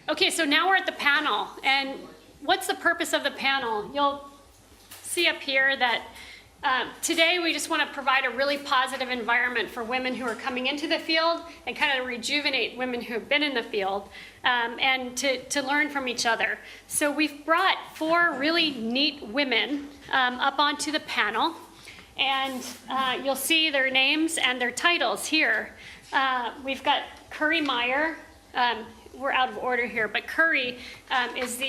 Okay, so now we're at the panel, and what's the purpose of the panel? You'll see up here that today we just want to provide a really positive environment for women who are coming into the field and kind of rejuvenate women who have been in the field and to learn from each other. So we've brought 4 really neat women up onto the panel, and you'll see their names and their titles here. We've got Curry Meyer. We're out of order here, but Curry is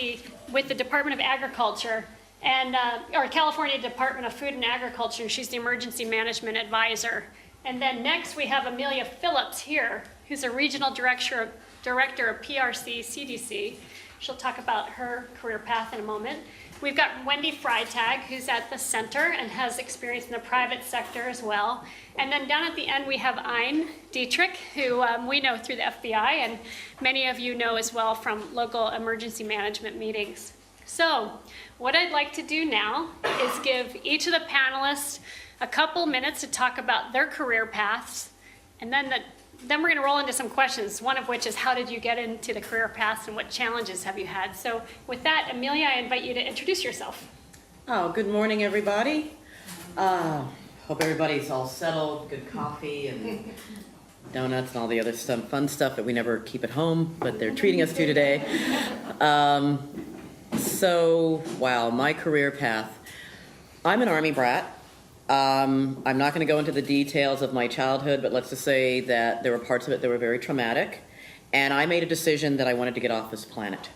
with the Department of Agriculture and or California Department of Food and Agriculture, and she's the Emergency Management Advisor. And then next we have Amelia Phillips here, who's a Regional Director of PRC CDC. She'll talk about her career path in a moment. We've got Wendy Freitag, who's at the center and has experience in the private sector as well. And then down at the end, we have Ein Dietrich, who we know through the FBI, and many of you know as well from local emergency management meetings. So what I'd like to do now is give each of the panelists a couple minutes to talk about their career paths, and then we're going to roll into some questions, one of which is how did you get into the career paths and what challenges have you had? So with that, Amelia, I invite you to introduce yourself. Oh, good morning, everybody. Hope everybody's all settled, good coffee and donuts and all the other fun stuff that we never keep at home, but they're treating us to today. Wow, my career path. I'm an Army brat. I'm not going to go into the details of my childhood, but let's just say that there were parts of it that were very traumatic. And I made a decision that I wanted to get off this planet.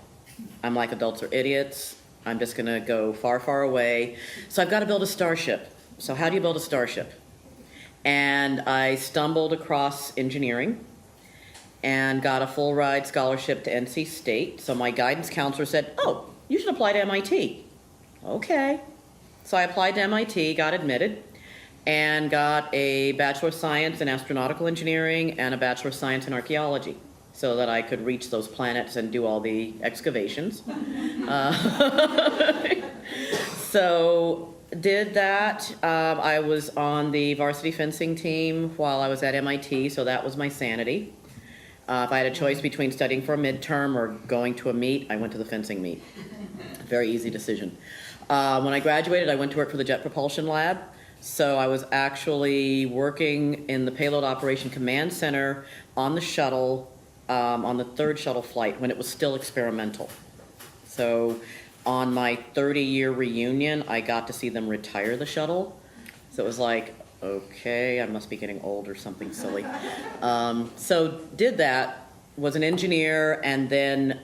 I'm like, adults are idiots. I'm just going to go far, far away. So I've got to build a starship. So how do you build a starship? And I stumbled across engineering and got a full ride scholarship to NC State. So my guidance counselor said, oh, you should apply to MIT. Okay. So I applied to MIT, got admitted, and got a Bachelor of Science in Astronautical Engineering and a Bachelor of Science in Archaeology so that I could reach those planets and do all the excavations. So did that. I was on the varsity fencing team while I was at MIT, so that was my sanity. If I had a choice between studying for a midterm or going to a meet, I went to the fencing meet. Very easy decision. When I graduated, I went to work for the Jet Propulsion Lab. So I was actually working in the Payload Operation Command Center on the shuttle, on the 3rd shuttle flight when it was still experimental. So on my 30-year reunion, I got to see them retire the shuttle. So it was like, okay, I must be getting old or something silly. So did that, was an engineer, and then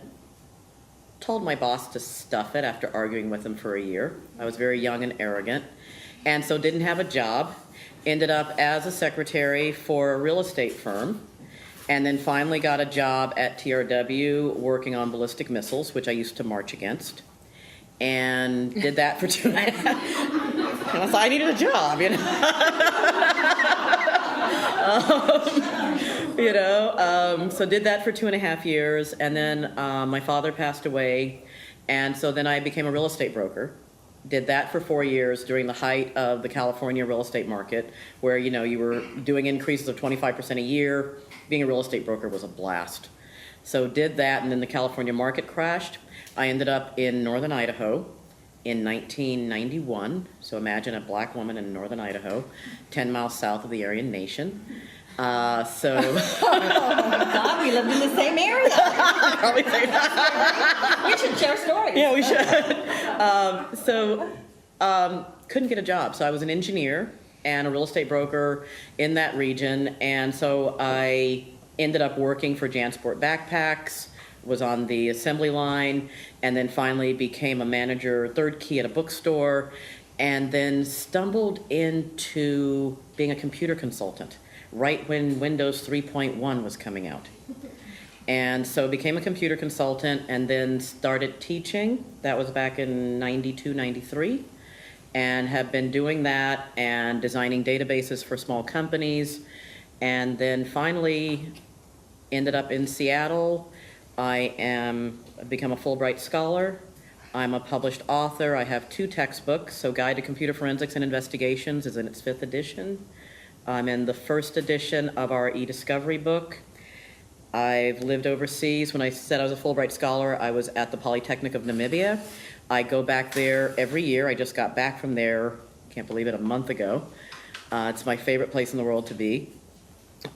told my boss to stuff it after arguing with him for a year. I was very young and arrogant, and so didn't have a job. Ended up as a secretary for a real estate firm, and then finally got a job at TRW working on ballistic missiles, which I used to march against, and did that for 2.5. And I thought I needed a job, so did that for 2.5 years, and then my father passed away, and so then I became a real estate broker. Did that for 4 years during the height of the California real estate market, where you were doing increases of 25% a year. Being a real estate broker was a blast. So did that, and then the California market crashed. I ended up in northern Idaho in 1991. So imagine a black woman in northern Idaho, 10 miles south of the Aryan Nation. Oh my God, we lived in the same area. Probably say that. We should share stories. Yeah, we should. Couldn't get a job. So I was an engineer and a real estate broker in that region. And so I ended up working for JanSport Backpacks, was on the assembly line, and then finally became a manager, 3rd key at a bookstore, and then stumbled into being a computer consultant right when Windows 3.1 was coming out. And so became a computer consultant and then started teaching. That was back in 92, 93, and have been doing that and designing databases for small companies. And then finally ended up in Seattle. I become a Fulbright Scholar. I'm a published author. I have 2 textbooks. So Guide to Computer Forensics and Investigations is in its 5th edition. I'm in the 1st edition of our e-discovery book. I've lived overseas. When I said I was a Fulbright scholar, I was at the Polytechnic of Namibia. I go back there every year. I just got back from there, can't believe it, a month ago. It's my favorite place in the world to be.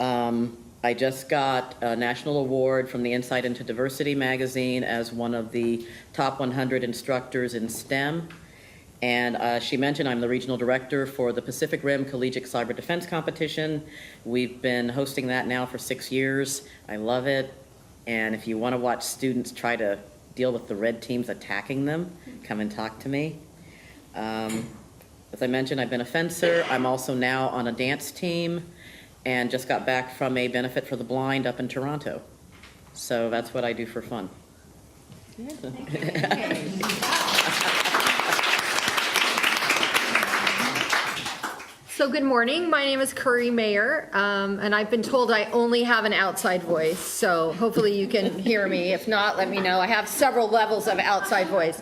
I just got a national award from the Insight into Diversity magazine as one of the top 100 instructors in STEM. And she mentioned I'm the regional director for the Pacific Rim Collegiate Cyber Defense Competition. We've been hosting that now for 6 years. I love it. And if you want to watch students try to deal with the red teams attacking them, come and talk to me. As I mentioned, I've been a fencer. I'm also now on a dance team and just got back from a benefit for the blind up in Toronto. So that's what I do for fun. So good morning, my name is Curry Mayer, and I've been told I only have an outside voice, so hopefully you can hear me. If not, let me know. I have several levels of outside voice.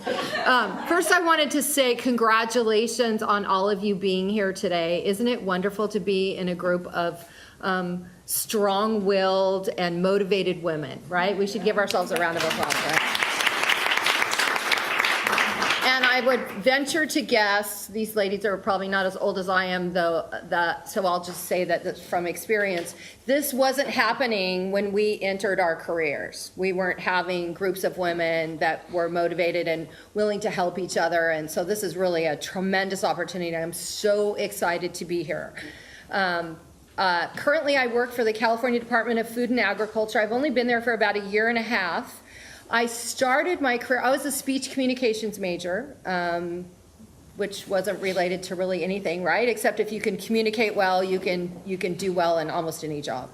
First, I wanted to say congratulations on all of you being here today. Isn't it wonderful to be in a group of strong-willed and motivated women, right? We should give ourselves a round of applause, right? And I would venture to guess, these ladies are probably not as old as I am, though, so I'll just say that from experience, this wasn't happening when we entered our careers. We weren't having groups of women that were motivated and willing to help each other, and so this is really a tremendous opportunity. I'm so excited to be here. Currently, I work for the California Department of Food and Agriculture. I've only been there for about 1.5 years. I started my career, I was a speech communications major, which wasn't related to really anything, right? Except if you can communicate well, you can do well in almost any job.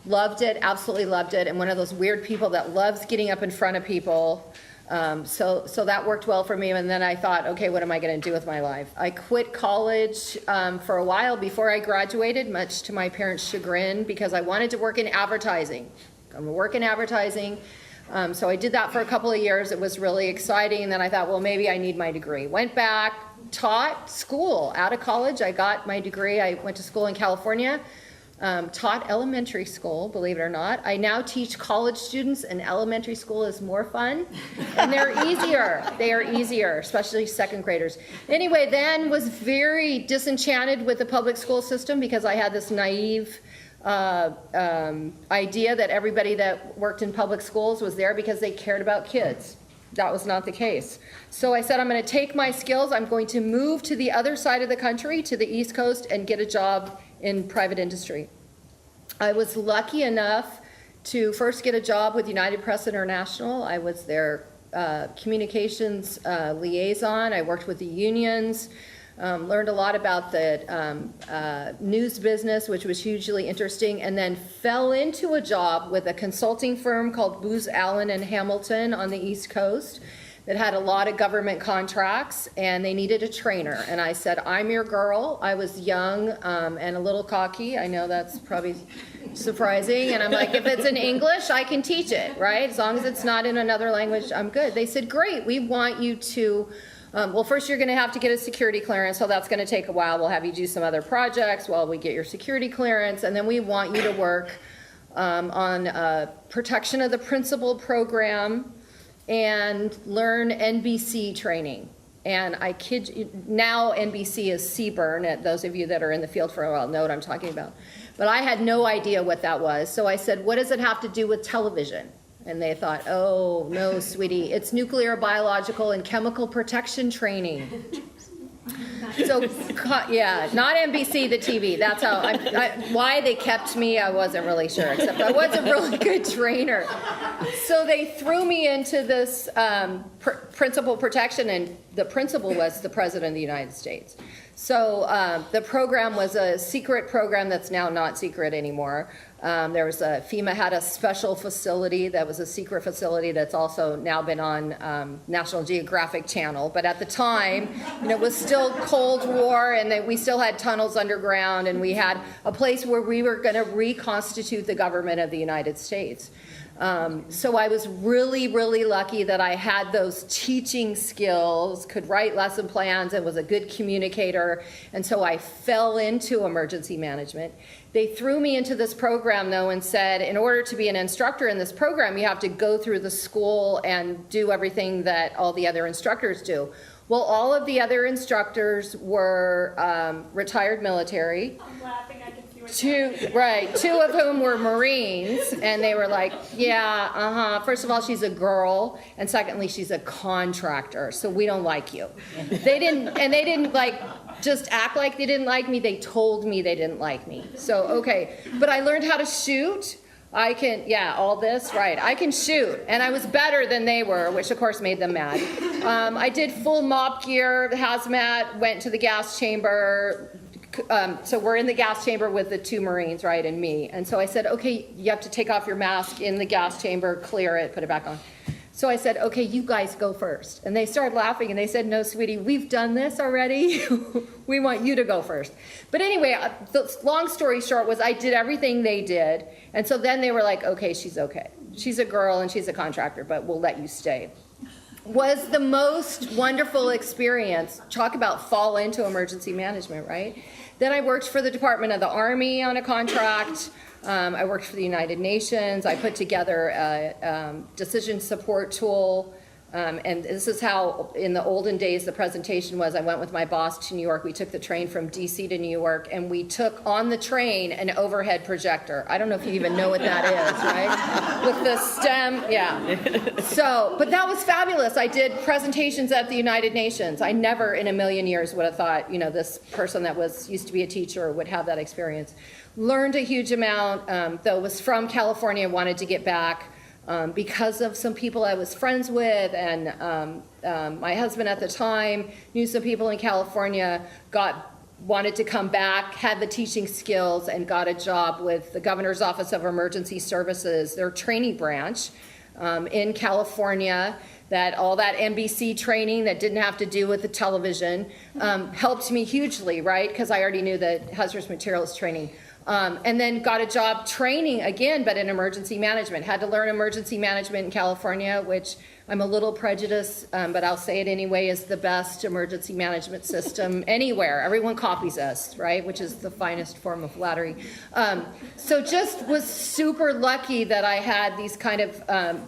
Loved it, absolutely loved it. And one of those weird people that loves getting up in front of people. So that worked well for me. And then I thought, okay, what am I going to do with my life? I quit college for a while before I graduated, much to my parents' chagrin, because I wanted to work in advertising. I'm going to work in advertising. So I did that for a couple of years. It was really exciting. And then I thought, well, maybe I need my degree. Went back, taught school out of college. I got my degree. I went to school in California, taught elementary school, believe it or not. I now teach college students, and elementary school is more fun. And they're easier. They are easier, especially second graders. Anyway, then was very disenchanted with the public school system because I had this naive idea that everybody that worked in public schools was there because they cared about kids. That was not the case. So I said, I'm going to take my skills, I'm going to move to the other side of the country, to the East Coast, and get a job in private industry. I was lucky enough to first get a job with United Press International. I was their communications liaison. I worked with the unions. Learned a lot about the news business, which was hugely interesting, and then fell into a job with a consulting firm called Booz Allen and Hamilton on the East Coast that had a lot of government contracts, and they needed a trainer. And I said, I'm your girl. I was young and a little cocky. I know that's probably surprising. And I'm like, if it's in English, I can teach it, right? As long as it's not in another language, I'm good. They said, great, we want you to well, first you're going to have to get a security clearance, so that's going to take a while. We'll have you do some other projects while we get your security clearance, and then we want you to work on protection of the principal program and learn NBC training. And I kid you, now NBC is CBRN. Those of you that are in the field for a while know what I'm talking about. But I had no idea what that was, so I said, what does it have to do with television? And they thought, oh, no, sweetie, it's nuclear, biological, and chemical protection training. So, yeah, not NBC, the TV. That's how, why they kept me, I wasn't really sure, except I was a really good trainer. So they threw me into this principal protection, and the principal was the President of the United States. So the program was a secret program that's now not secret anymore. There was FEMA had a special facility that was a secret facility that's also now been on National Geographic Channel. But at the time, it was still Cold War, and we still had tunnels underground, and we had a place where we were going to reconstitute the government of the United States. So I was really, really lucky that I had those teaching skills, could write lesson plans, and was a good communicator. And so I fell into emergency management. They threw me into this program, though, and said, in order to be an instructor in this program, you have to go through the school and do everything that all the other instructors do. Well, all of the other instructors were retired military. I'm laughing, I can see what Two of whom were Marines, and they were like, yeah, first of all, she's a girl, and secondly, she's a contractor, so we don't like you. They didn't like just act like they didn't like me, they told me they didn't like me. So, okay, but I learned how to shoot. I can, all this, right, I can shoot, and I was better than they were, which of course made them mad. I did full mop gear, hazmat, went to the gas chamber. So we're in the gas chamber with the two Marines, right, and me. And so I said, okay, you have to take off your mask in the gas chamber, clear it, put it back on. So I said, okay, you guys go first. And they started laughing, and they said, no, sweetie, we've done this already. We want you to go first. But anyway, the long story short was I did everything they did. And so then they were like, okay. She's a girl, and she's a contractor, but we'll let you stay. Was the most wonderful experience. Talk about fall into emergency management, right? Then I worked for the Department of the Army on a contract. I worked for the United Nations. I put together a decision support tool. And this is how, in the olden days, the presentation was. I went with my boss to New York. We took the train from DC to New York, and we took on the train an overhead projector. I don't know if you even know what that is, right? With the stem, yeah. So, but that was fabulous. I did presentations at the United Nations. I never in a million years would have thought, this person that used to be a teacher would have that experience. Learned a huge amount, though was from California, wanted to get back. Because of some people I was friends with, and my husband at the time knew some people in California, wanted to come back, had the teaching skills, and got a job with the Governor's Office of Emergency Services, their training branch in California. All that NBC training that didn't have to do with the television helped me hugely, right? Because I already knew the hazardous materials training. And then got a job training again, but in emergency management. Had to learn emergency management in California, which I'm a little prejudiced, but I'll say it anyway, is the best emergency management system anywhere. Everyone copies us, right? Which is the finest form of flattery. So just was super lucky that I had these kind of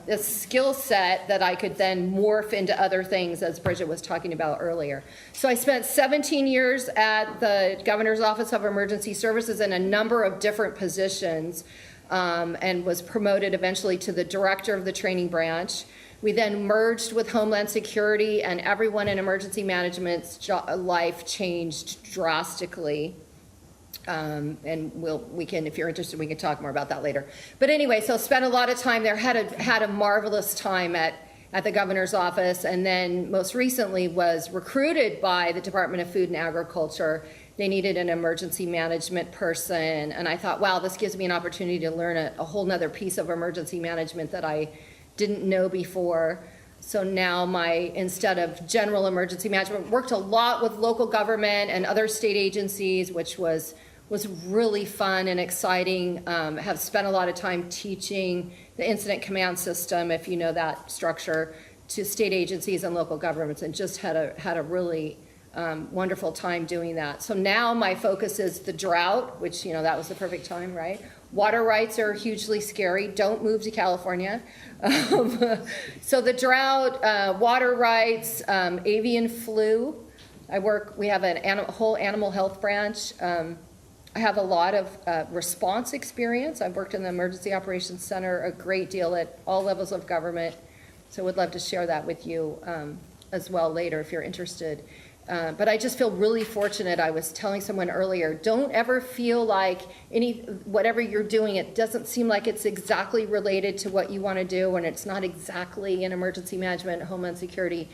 a skill set that I could then morph into other things, as Bridget was talking about earlier. So I spent 17 years at the Governor's Office of Emergency Services in a number of different positions, and was promoted eventually to the director of the training branch. We then merged with Homeland Security, and everyone in emergency management's life changed drastically. And we can, if you're interested, we can talk more about that later. But anyway, so spent a lot of time there, had a marvelous time at the governor's office, and then most recently was recruited by the Department of Food and Agriculture. They needed an emergency management person, and I thought, wow, this gives me an opportunity to learn a whole nother piece of emergency management that I didn't know before. So now instead of general emergency management, worked a lot with local government and other state agencies, which was really fun and exciting. Have spent a lot of time teaching the incident command system, if you know that structure, to state agencies and local governments, and just had a really wonderful time doing that. So now my focus is the drought, which, that was the perfect time, right? Water rights are hugely scary. Don't move to California. So the drought, water rights, avian flu. We have a whole animal health branch. I have a lot of response experience. I've worked in the Emergency Operations Center a great deal at all levels of government. So would love to share that with you as well later if you're interested. But I just feel really fortunate. I was telling someone earlier, don't ever feel like whatever you're doing, it doesn't seem like it's exactly related to what you want to do, and it's not exactly in emergency management, Homeland Security.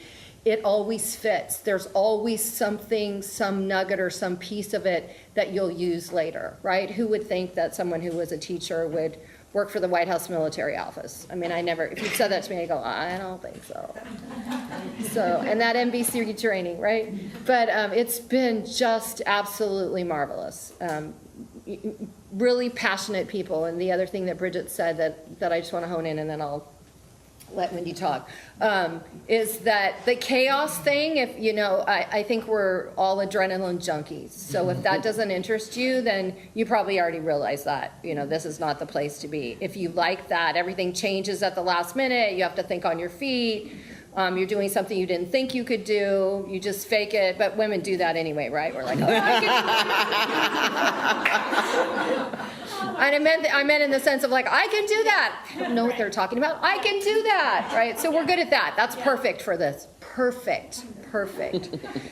It always fits. There's always something, some nugget or some piece of it that you'll use later, right? Who would think that someone who was a teacher would work for the White House Military Office? I mean, if you said that to me, I go, I don't think so. And that NBC training, right? But it's been just absolutely marvelous. really passionate people. And the other thing that Bridget said that I just want to hone in, and then I'll let Wendy talk, is that the chaos thing, if, you know, I think we're all adrenaline junkies. So if that doesn't interest you, then you probably already realize that, you know, this is not the place to be. If you like that, everything changes at the last minute, you have to think on your feet, you're doing something you didn't think you could do, you just fake it, but women do that anyway, right? We're like, oh, I can. And I meant in the sense of like, I can do that. I don't know what they're talking about. I can do that, right? So we're good at that. That's perfect for this. Perfect.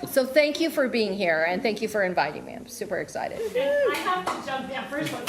So thank you for being here, and thank you for inviting me. I'm super excited. And I have to jump in first. I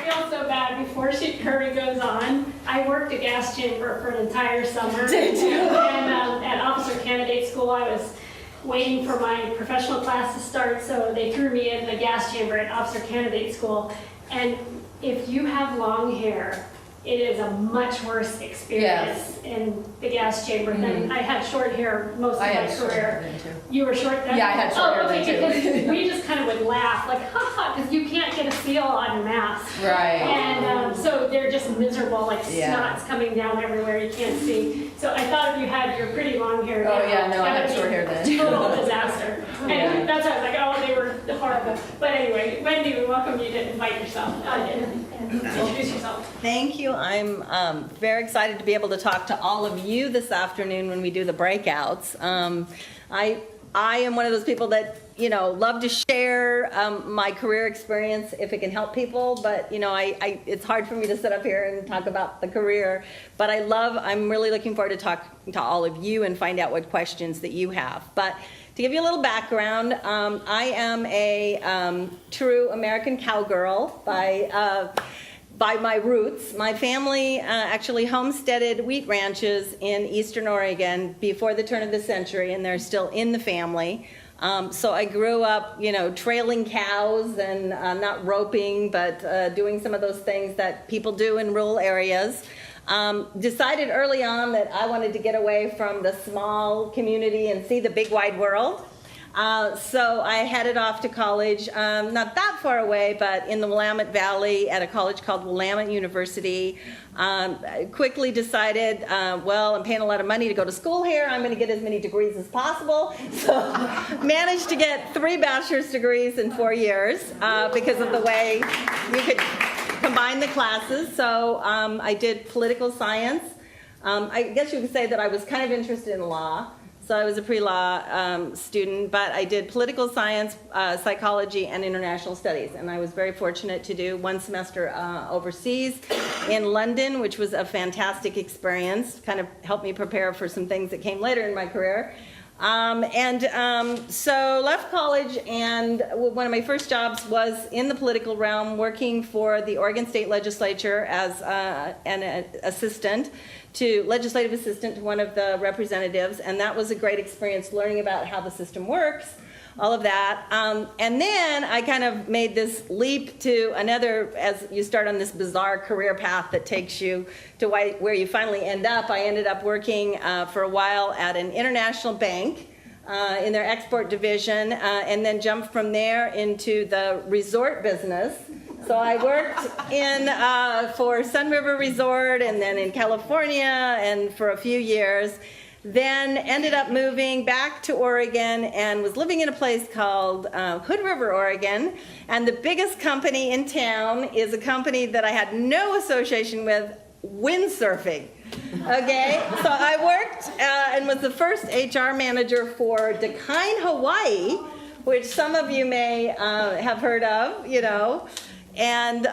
feel so bad. Before Kirby goes on, I worked a gas chamber for an entire summer. Did you? And at Officer Candidate School, I was waiting for my professional class to start, so they threw me in the gas chamber at Officer Candidate School. And if you have long hair, it is a much worse experience in the gas chamber than I had short hair most of my career. You were short then? Yeah, I had short hair then too. Because we just kind of would laugh, like, haha, because you can't get a seal on your mask. Right. And so they're just miserable, like snot's coming down everywhere, you can't see. So I thought if you had your pretty long hair now, Oh, yeah, no, I that had would short be hair then. total disaster. And that's why I was like, oh, they were horrible. But anyway, Wendy, we welcome you to invite yourself and introduce yourself. Thank you. I'm very excited to be able to talk to all of you this afternoon when we do the breakouts. I am one of those people that, you know, love to share my career experience if it can help people, but, you know, it's hard for me to sit up here and talk about the career, but I'm really looking forward to talking to all of you and find out what questions that you have. But to give you a little background, I am a true American cowgirl by my roots. My family actually homesteaded wheat ranches in eastern Oregon before the turn of the century, and they're still in the family. So I grew up, you know, trailing cows and not roping, but doing some of those things that people do in rural areas. Decided early on that I wanted to get away from the small community and see the big wide world. So I headed off to college, not that far away, but in the Willamette Valley at a college called Willamette University. I quickly decided, well, I'm paying a lot of money to go to school here. I'm going to get as many degrees as possible. So managed to get 3 bachelor's degrees in 4 years because of the way you could combine the classes. So I did political science. I guess you could say that I was kind of interested in law. So I was a pre-law student, but I did political science, psychology, and international studies. And I was very fortunate to do 1 semester overseas in London, which was a fantastic experience, kind of helped me prepare for some things that came later in my career. So left college, and one of my first jobs was in the political realm, working for the Oregon State Legislature as an legislative assistant to one of the representatives, and that was a great experience learning about how the system works, all of that. And then I kind of made this leap to another, as you start on this bizarre career path that takes you to where you finally end up. I ended up working for a while at an international bank in their export division, and then jumped from there into the resort business. So I worked for Sun River Resort, and then in California, and for a few years. Then ended up moving back to Oregon and was living in a place called Hood River, Oregon. And the biggest company in town is a company that I had no association with, windsurfing. Okay, so I worked and was the first HR manager for Dakine, Hawaii, which some of you may have heard of, you know. And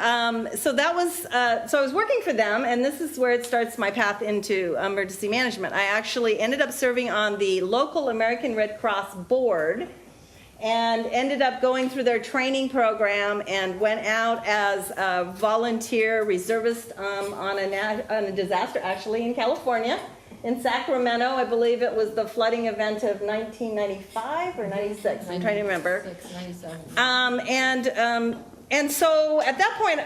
so that was, so I was working for them, and this is where it starts my path into emergency management. I actually ended up serving on the local American Red Cross board, and ended up going through their training program and went out as a volunteer reservist on a disaster, actually, in California. In Sacramento, I believe it was the flooding event of 1995 or 96, I'm trying to remember. 97. And so at that point,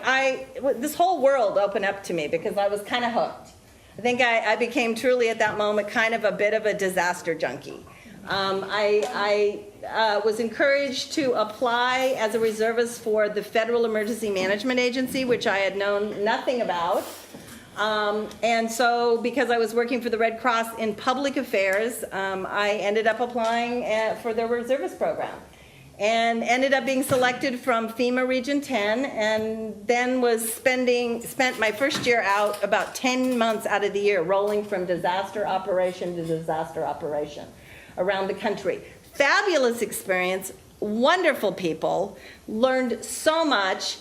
this whole world opened up to me because I was kind of hooked. I think I became truly at that moment kind of a bit of a disaster junkie. I was encouraged to apply as a reservist for the Federal Emergency Management Agency, which I had known nothing about. And so, because I was working for the Red Cross in public affairs, I ended up applying for the reservist program. And ended up being selected from FEMA Region 10, and then spent my first year out about 10 months out of the year, rolling from disaster operation to disaster operation around the country. Fabulous experience, wonderful people, learned so much.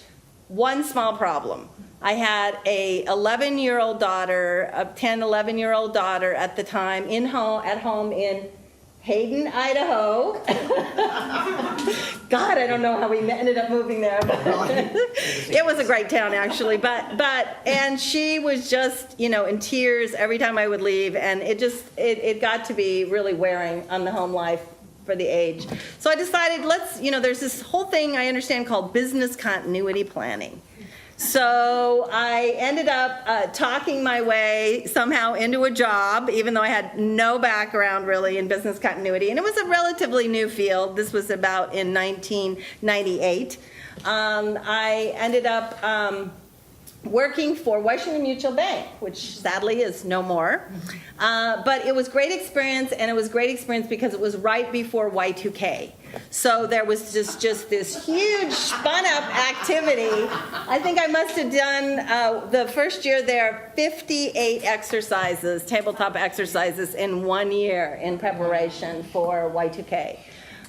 One small problem. I had a 11-year-old daughter, a 10, 11-year-old daughter at the time at home in Hayden, Idaho. God, I don't know how we ended up moving there. But it was a great town, actually. And she was just, in tears every time I would leave, and it got to be really wearing on the home life for the age. So I decided, there's this whole thing I understand called business continuity planning. So I ended up talking my way somehow into a job, even though I had no background really in business continuity. And it was a relatively new field. This was about in 1998. I ended up working for Washington Mutual Bank, which sadly is no more. But it was great experience, and it was great experience because it was right before Y2K. So there was just this huge spun up activity. I think I must have done the first year there 58 exercises, tabletop exercises in 1 year in preparation for Y2K.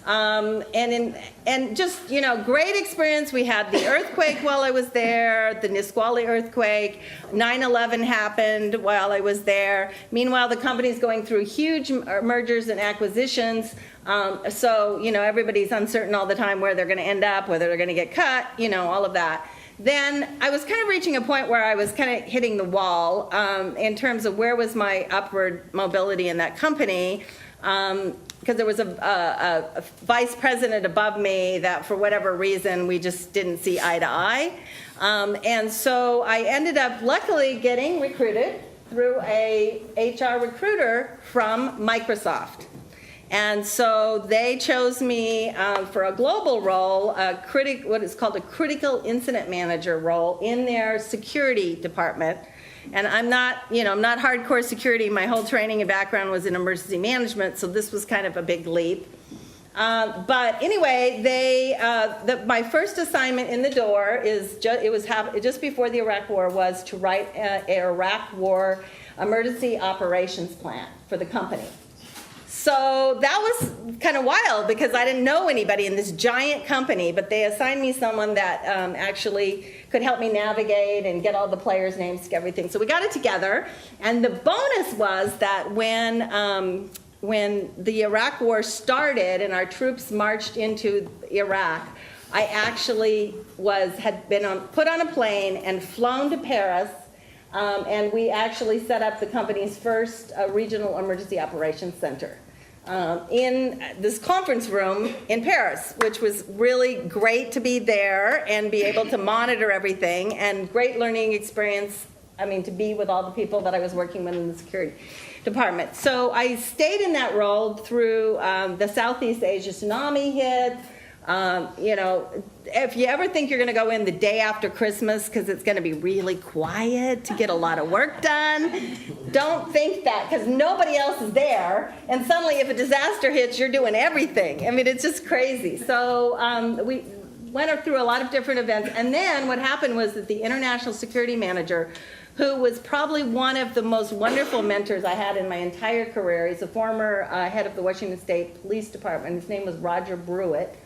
And just, great experience. We had the earthquake while I was there, the Nisqually earthquake, 9/11 happened while I was there. Meanwhile, the company's going through huge mergers and acquisitions. So, everybody's uncertain all the time where they're going to end up, whether they're going to get cut, all of that. Then I was kind of reaching a point where I was kind of hitting the wall in terms of where was my upward mobility in that company. Because there was a vice president above me that for whatever reason we just didn't see eye to eye. And so I ended up luckily getting recruited through a HR recruiter from Microsoft. And so they chose me for a global role, what is called a critical incident manager role in their security department. And I'm not hardcore security. My whole training and background was in emergency management, so this was kind of a big leap. But anyway, my first assignment in the door just before the Iraq War was to write an Iraq War emergency operations plan for the company. So that was kind of wild because I didn't know anybody in this giant company, but they assigned me someone that actually could help me navigate and get all the players' names, everything. So we got it together, and the bonus was that when the Iraq War started and our troops marched into Iraq, I actually had been put on a plane and flown to Paris. And we actually set up the company's first regional emergency operations center in this conference room in Paris, which was really great to be there and be able to monitor everything, and great learning experience, to be with all the people that I was working with in the security department. So I stayed in that role through the Southeast Asia tsunami hit. If you ever think you're going to go in the day after Christmas because it's going to be really quiet to get a lot of work done, don't think that, because nobody else is there, and suddenly if a disaster hits, you're doing everything. It's just crazy. So we went through a lot of different events, and then what happened was that the international security manager, who was probably one of the most wonderful mentors I had in my entire career, he's a former head of the Washington State Police Department. His name was Roger Brewitt.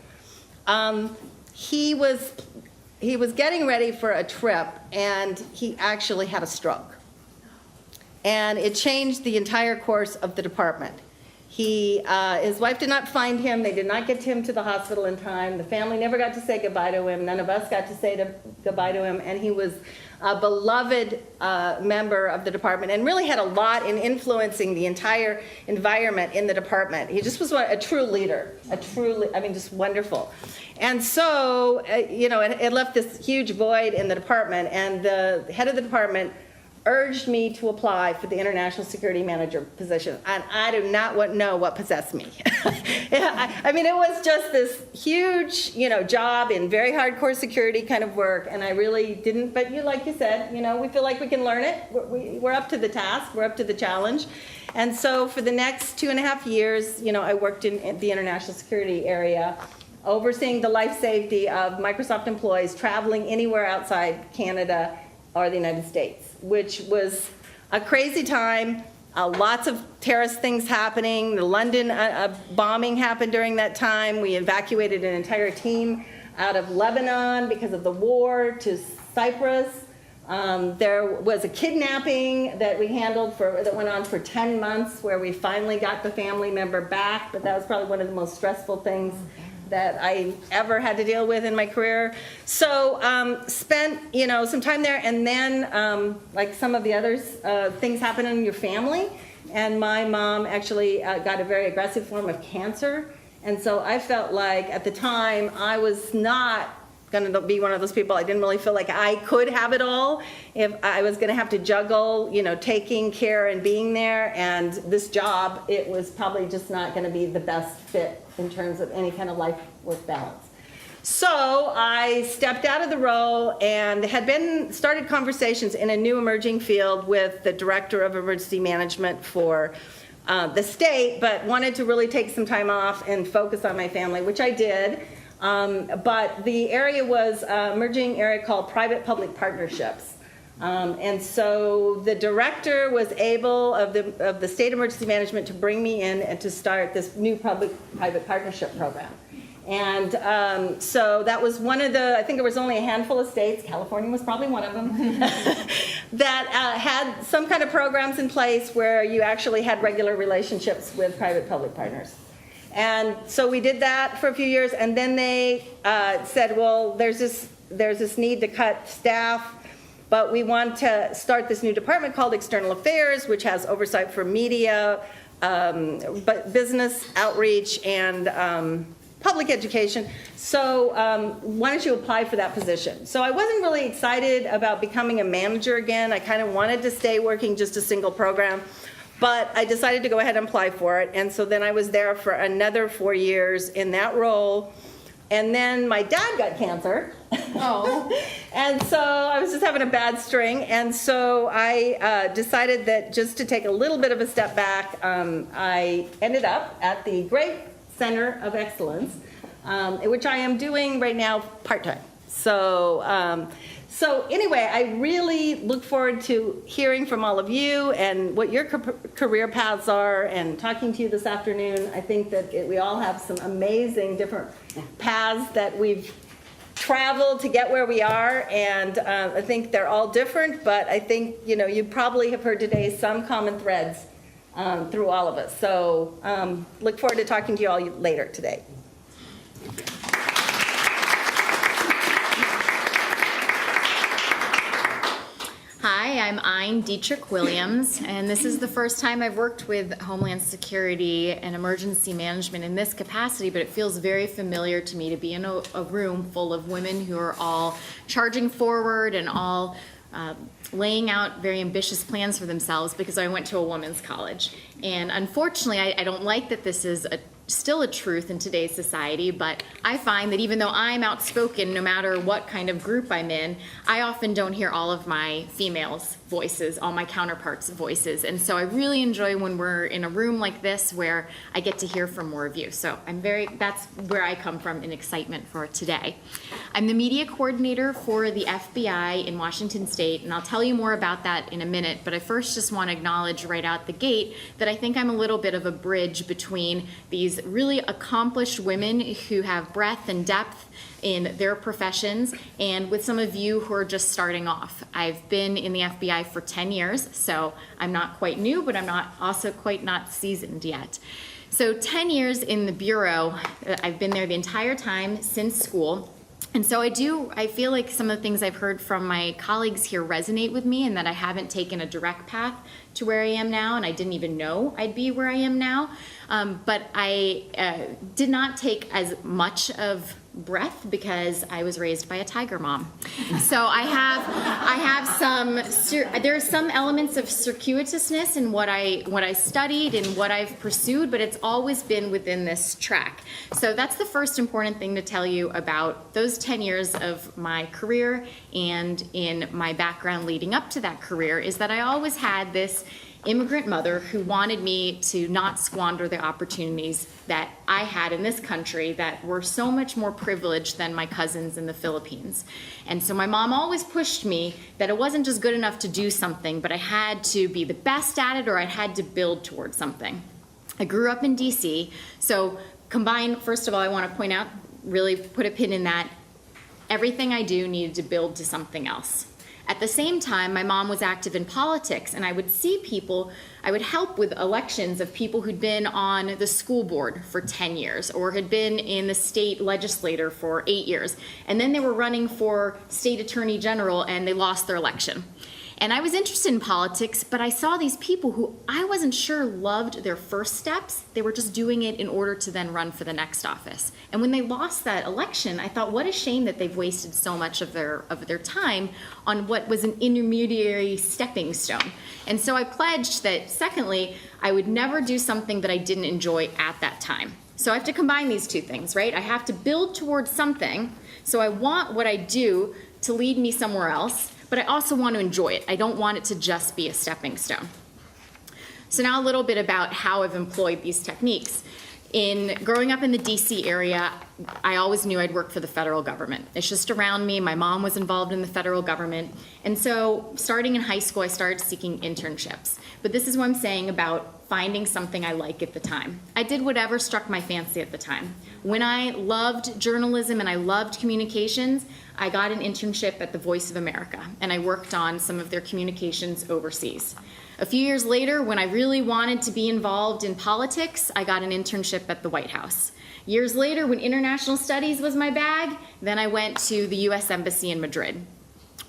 He was getting ready for a trip, and he actually had a stroke. And it changed the entire course of the department. His wife did not find him. They did not get him to the hospital in time. The family never got to say goodbye to him. None of us got to say goodbye to him. And he was a beloved member of the department and really had a lot in influencing the entire environment in the department. He just was a true leader, just wonderful. And so, it left this huge void in the department, and the head of the department urged me to apply for the international security manager position, and I do not know what possessed me. I mean, it was just this huge, job in very hardcore security kind of work, and I really didn't, but like you said, we feel like we can learn it. We're up to the task, we're up to the challenge. And so for the next 2.5 years, I worked in the international security area, overseeing the life safety of Microsoft employees traveling anywhere outside Canada or the United States, which was a crazy time. Lots of terrorist things happening. The London bombing happened during that time. We evacuated an entire team out of Lebanon because of the war to Cyprus. There was a kidnapping that we handled that went on for 10 months, where we finally got the family member back, but that was probably one of the most stressful things that I ever had to deal with in my career. So spent, some time there, and then like some of the others, things happen in your family. And my mom actually got a very aggressive form of cancer. And so I felt like at the time I was not going to be one of those people. I didn't really feel like I could have it all if I was going to have to juggle, taking care and being there. And this job, it was probably just not going to be the best fit in terms of any kind of life-work balance. So I stepped out of the role and started conversations in a new emerging field with the director of emergency management for the state, but wanted to really take some time off and focus on my family, which I did. But the area was an emerging area called private-public partnerships. And so the director was able, of the state emergency management, to bring me in and to start this new public-private partnership program. And so that was one of I think there was only a handful of states, California was probably one of them, that had some kind of programs in place where you actually had regular relationships with private-public partners. And so we did that for a few years, and then they said, well, there's this need to cut staff, but we want to start this new department called External Affairs, which has oversight for media, but business outreach, and public education. So why don't you apply for that position? So I wasn't really excited about becoming a manager again. I kind of wanted to stay working just a single program. But I decided to go ahead and apply for it. And so then I was there for another 4 years in that role. And then my dad got cancer. Oh. And so I was just having a bad string. And so I decided that just to take a little bit of a step back, I ended up at the Great Center of Excellence, which I am doing right now part-time. So anyway, I really look forward to hearing from all of you and what your career paths are, and talking to you this afternoon. I think that we all have some amazing different paths that we've traveled to get where we are, and I think they're all different, but I think, you probably have heard today some common threads through all of us. So look forward to talking to you all later today. Hi, I'm Ayn Dietrich Williams, and this is the first time I've worked with Homeland Security and emergency management in this capacity, but it feels very familiar to me to be in a room full of women who are all charging forward and all laying out very ambitious plans for themselves, because I went to a women's college. And unfortunately, I don't like that this is still a truth in today's society, but I find that even though I'm outspoken, no matter what kind of group I'm in, I often don't hear all of my females' voices, all my counterparts' voices. And so I really enjoy when we're in a room like this where I get to hear from more of you. So that's where I come from in excitement for today. I'm the media coordinator for the FBI in Washington State, and I'll tell you more about that in a minute, but I first just want to acknowledge right out the gate that I think I'm a little bit of a bridge between these really accomplished women who have breadth and depth in their professions, and with some of you who are just starting off. I've been in the FBI for 10 years, so I'm not quite new, but I'm also quite not seasoned yet. So 10 years in the Bureau, I've been there the entire time since school. And so I feel like some of the things I've heard from my colleagues here resonate with me, and that I haven't taken a direct path to where I am now, and I didn't even know I'd be where I am now. But I did not take as much of breath because I was raised by a tiger mom. So I have some, there are some elements of circuitousness in what I studied and what I've pursued, but it's always been within this track. So that's the first important thing to tell you about those 10 years of my career and in my background leading up to that career, is that I always had this immigrant mother who wanted me to not squander the opportunities that I had in this country that were so much more privileged than my cousins in the Philippines. And so my mom always pushed me that it wasn't just good enough to do something, but I had to be the best at it, or I had to build towards something. I grew up in DC, so combine, first of all, I want to point out, really put a pin in that, everything I do needed to build to something else. At the same time, my mom was active in politics, and I would see people, I would help with elections of people who'd been on the school board for 10 years or had been in the state legislature for 8 years. And then they were running for state attorney general and they lost their election. And I was interested in politics, but I saw these people who I wasn't sure loved their first steps. They were just doing it in order to then run for the next office. And when they lost that election, I thought, what a shame that they've wasted so much of their time on what was an intermediary stepping stone. And so I pledged that, secondly, I would never do something that I didn't enjoy at that time. So I have to combine these two things, right? I have to build towards something. So I want what I do to lead me somewhere else, but I also want to enjoy it. I don't want it to just be a stepping stone. So now a little bit about how I've employed these techniques. In growing up in the DC area, I always knew I'd work for the federal government. It's just around me. My mom was involved in the federal government. And so starting in high school, I started seeking internships. But this is what I'm saying about finding something I like at the time. I did whatever struck my fancy at the time. When I loved journalism and I loved communications, I got an internship at the Voice of America, and I worked on some of their communications overseas. A few years later, when I really wanted to be involved in politics, I got an internship at the White House. Years later, when international studies was my bag, then I went to the US Embassy in Madrid.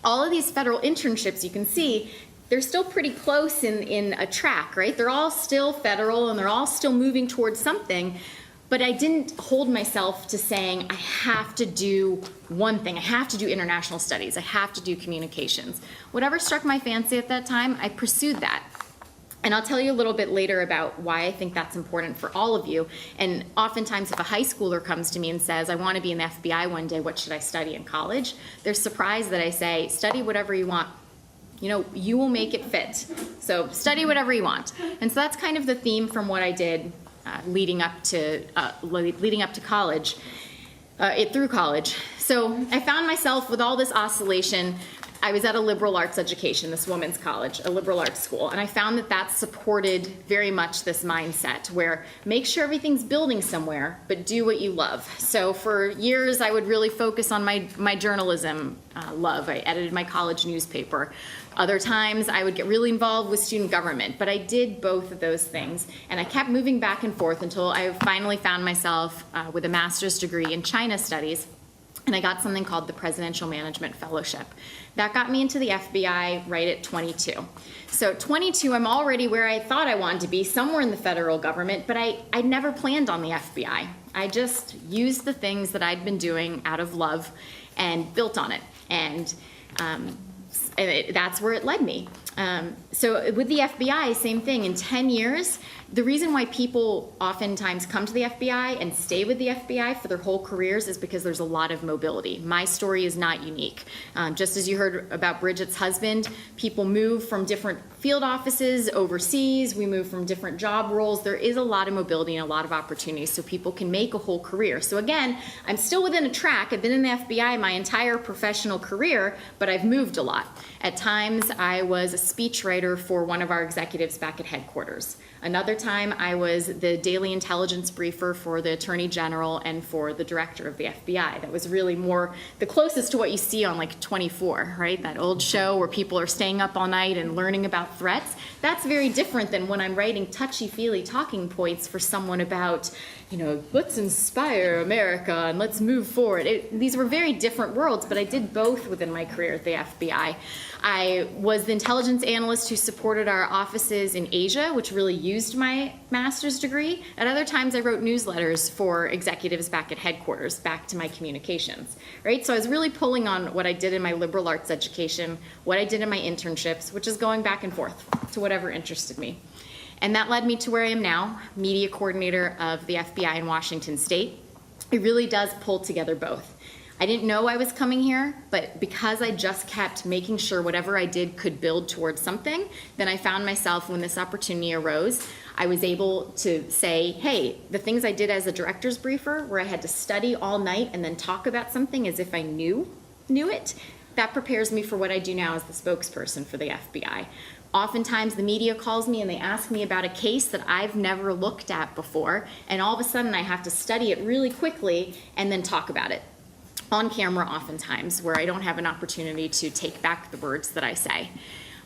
All of these federal internships, you can see, they're still pretty close in a track, right? They're all still federal and they're all still moving towards something, but I didn't hold myself to saying I have to do one thing. I have to do international studies. I have to do communications. Whatever struck my fancy at that time, I pursued that. And I'll tell you a little bit later about why I think that's important for all of you. And oftentimes if a high schooler comes to me and says, I want to be in the FBI one day, what should I study in college? They're surprised that I say, study whatever you want. You know, you will make it fit. So study whatever you want. And so that's kind of the theme from what I did leading up to college, through college. So I found myself with all this oscillation. I was at a liberal arts education, this women's college, a liberal arts school, and I found that supported very much this mindset where make sure everything's building somewhere, but do what you love. So for years, I would really focus on my journalism love. I edited my college newspaper. Other times, I would get really involved with student government, but I did both of those things, and I kept moving back and forth until I finally found myself with a master's degree in China studies. And I got something called the Presidential Management Fellowship. That got me into the FBI right at 22. So 22, I'm already where I thought I wanted to be, somewhere in the federal government, but I never planned on the FBI. I just used the things that I'd been doing out of love and built on it. And that's where it led me. So with the FBI, same thing. In 10 years, the reason why people oftentimes come to the FBI and stay with the FBI for their whole careers is because there's a lot of mobility. My story is not unique. Just as you heard about Bridget's husband, people move from different field offices overseas. We move from different job roles. There is a lot of mobility and a lot of opportunities so people can make a whole career. So again, I'm still within a track. I've been in the FBI my entire professional career, but I've moved a lot. At times, I was a speechwriter for one of our executives back at headquarters. Another time, I was the daily intelligence briefer for the Attorney General and for the director of the FBI. That was really more the closest to what you see on like 24, right? That old show where people are staying up all night and learning about threats. That's very different than when I'm writing touchy-feely talking points for someone about, you know, let's inspire America and let's move forward. These were very different worlds, but I did both within my career at the FBI. I was the intelligence analyst who supported our offices in Asia, which really used used my master's degree. At other times, I wrote newsletters for executives back at headquarters, back to my communications, right? So I was really pulling on what I did in my liberal arts education, what I did in my internships, which is going back and forth to whatever interested me. And that led me to where I am now, media coordinator of the FBI in Washington State. It really does pull together both. I didn't know I was coming here, but because I just kept making sure whatever I did could build towards something, then I found myself, when this opportunity arose, I was able to say, hey, the things I did as a director's briefer, where I had to study all night and then talk about something as if I knew it, that prepares me for what I do now as the spokesperson for the FBI. Oftentimes the media calls me and they ask me about a case that I've never looked at before, and all of a sudden I have to study it really quickly and then talk about it. On camera oftentimes, where I don't have an opportunity to take back the words that I say.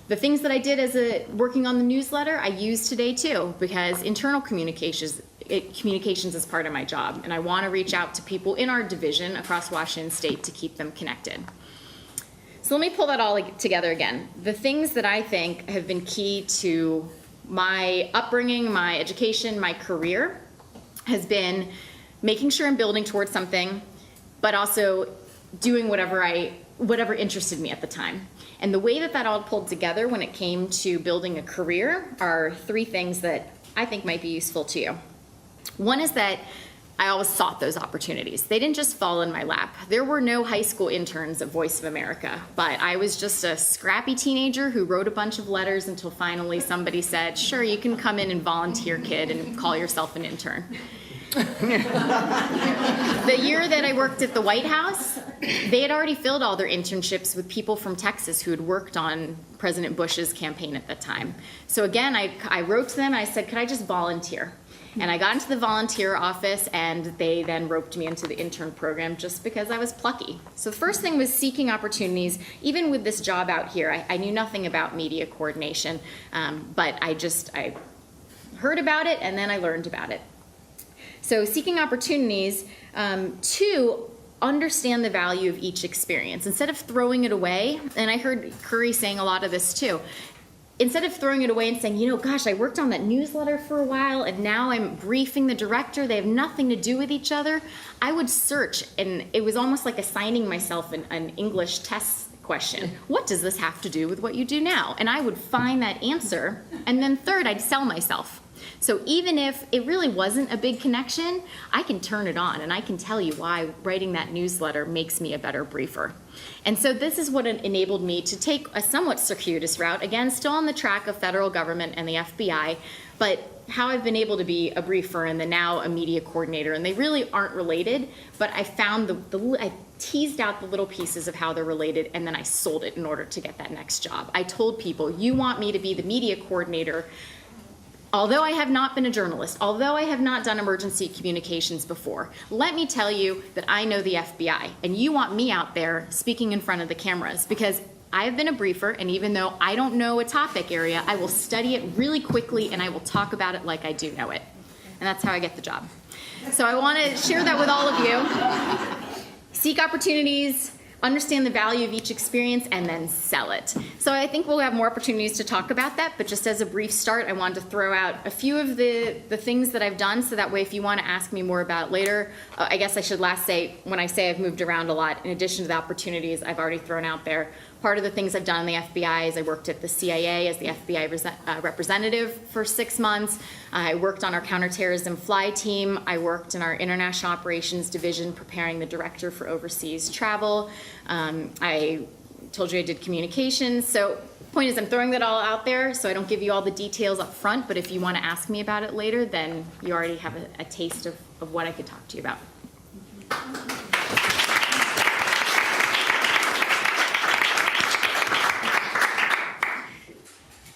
The things that I did as working on the newsletter, I use today too, because internal communications is part of my job, and I want to reach out to people in our division across Washington State to keep them connected. So let me pull that all together again. The things that I think have been key to my upbringing, my education, my career, has been making sure I'm building towards something, but also doing whatever interested me at the time. And the way that all pulled together when it came to building a career are three things that I think might be useful to you. One is that I always sought those opportunities. They didn't just fall in my lap. There were no high school interns at Voice of America, but I was just a scrappy teenager who wrote a bunch of letters until finally somebody said, sure, you can come in and volunteer, kid, and call yourself an intern. The year that I worked at the White House, they had already filled all their internships with people from Texas who had worked on President Bush's campaign at that time. So again, I wrote to them and I said, could I just volunteer? And I got into the volunteer office, and they then roped me into the intern program just because I was plucky. So the first thing was seeking opportunities. Even with this job out here, I knew nothing about media coordination, but I heard about it and then I learned about it. So seeking opportunities, to understand the value of each experience. Instead of throwing it away, and I heard Curry saying a lot of this too, instead of throwing it away and saying, gosh, I worked on that newsletter for a while and now I'm briefing the director, they have nothing to do with each other, I would search, and it was almost like assigning myself an English test question. What does this have to do with what you do now? And I would find that answer, and then third, I'd sell myself. So even if it really wasn't a big connection, I can turn it on and I can tell you why writing that newsletter makes me a better briefer. And so this is what enabled me to take a somewhat circuitous route, again, still on the track of federal government and the FBI, but how I've been able to be a briefer and then now a media coordinator. And they really aren't related, but I found I teased out the little pieces of how they're related, and then I sold it in order to get that next job. I told people, you want me to be the media coordinator. Although I have not been a journalist, although I have not done emergency communications before, let me tell you that I know the FBI, and you want me out there speaking in front of the cameras, because I have been a briefer, and even though I don't know a topic area, I will study it really quickly and I will talk about it like I do know it. And that's how I get the job. So I want to share that with all of you. Seek opportunities, understand the value of each experience, and then sell it. So I think we'll have more opportunities to talk about that, but just as a brief start, I wanted to throw out a few of the things that I've done, so that way if you want to ask me more about it later, I guess I should last say, when I say I've moved around a lot, in addition to the opportunities I've already thrown out there, part of the things I've done in the FBI is I worked at the CIA as the FBI representative for 6 months. I worked on our counterterrorism fly team. I worked in our international operations division preparing the director for overseas travel. I told you I did communications. So point is, I'm throwing that all out there so I don't give you all the details up front, but if you want to ask me about it later, then you already have a taste of what I could talk to you about.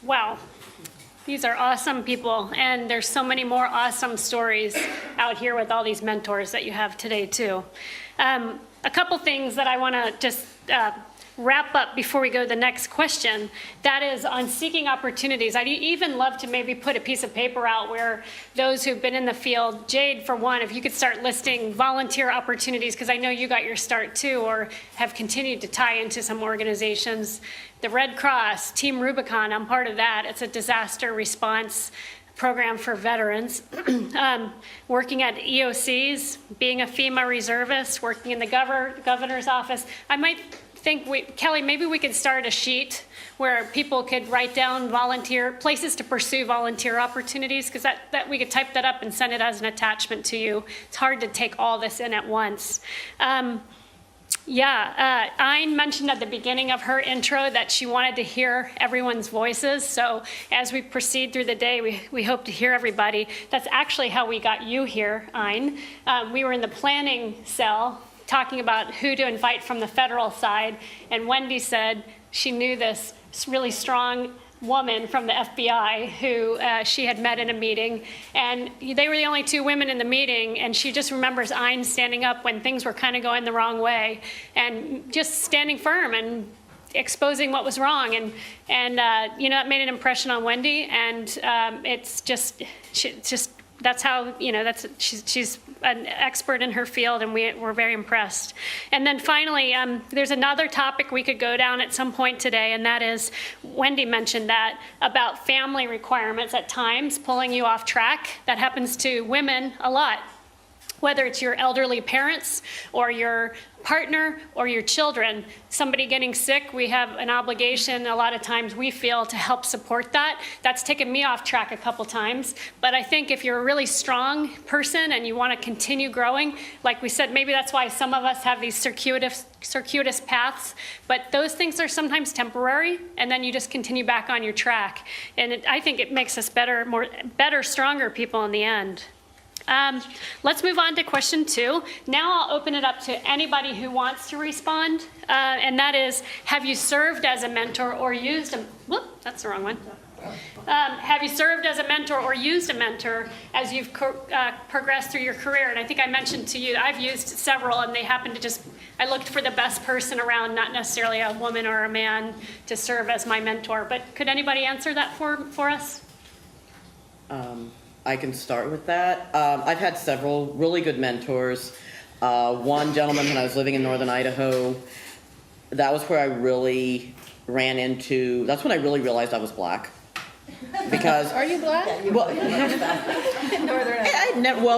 Wow, these are awesome people, and there's so many more awesome stories out here with all these mentors that you have today too. A couple things that I want to just wrap up before we go to the next question. That is on seeking opportunities. I'd even love to maybe put a piece of paper out where those who've been in the field, Jade for one, if you could start listing volunteer opportunities, because I know you got your start too, or have continued to tie into some organizations. The Red Cross, Team Rubicon, I'm part of that. It's a disaster response program for veterans, working at EOCs, being a FEMA reservist, working in the governor's office. I might think, Kelly, maybe we could start a sheet where people could write down volunteer, places to pursue volunteer opportunities, because that we could type that up and send it as an attachment to you. It's hard to take all this in at once. Ayn mentioned at the beginning of her intro that she wanted to hear everyone's voices. So as we proceed through the day, we hope to hear everybody. That's actually how we got you here, Ayn. We were in the planning cell talking about who to invite from the federal side, and Wendy said she knew this really strong woman from the FBI who she had met in a meeting, and they were the only two women in the meeting, and she just remembers Ayn standing up when things were kind of going the wrong way and just standing firm and exposing what was wrong, and that made an impression on Wendy, and it's just that's how, she's an expert in her field, and we're very impressed. And then finally, there's another topic we could go down at some point today, and that is, Wendy mentioned that, about family requirements at times pulling you off track. That happens to women a lot. Whether it's your elderly parents or your partner or your children, somebody getting sick, we have an obligation a lot of times, we feel, to help support that. That's taken me off track a couple times, but I think if you're a really strong person and you want to continue growing, like we said, maybe that's why some of us have these circuitous paths, but those things are sometimes temporary, and then you just continue back on your track. And I think it makes us better, stronger people in the end. Let's move on to question 2. Now I'll open it up to anybody who wants to respond, and that is, have you served as a mentor or used a, that's the wrong one. Have you served as a mentor or used a mentor as you've progressed through your career? And I think I mentioned to you, I've used several, and they happen to I looked for the best person around, not necessarily a woman or a man, to serve as my mentor. But could anybody answer that for us? I can start with that. I've had several really good mentors. One gentleman, when I was living in northern Idaho, that was where I really that's when I really realized I was black. Because Are you black?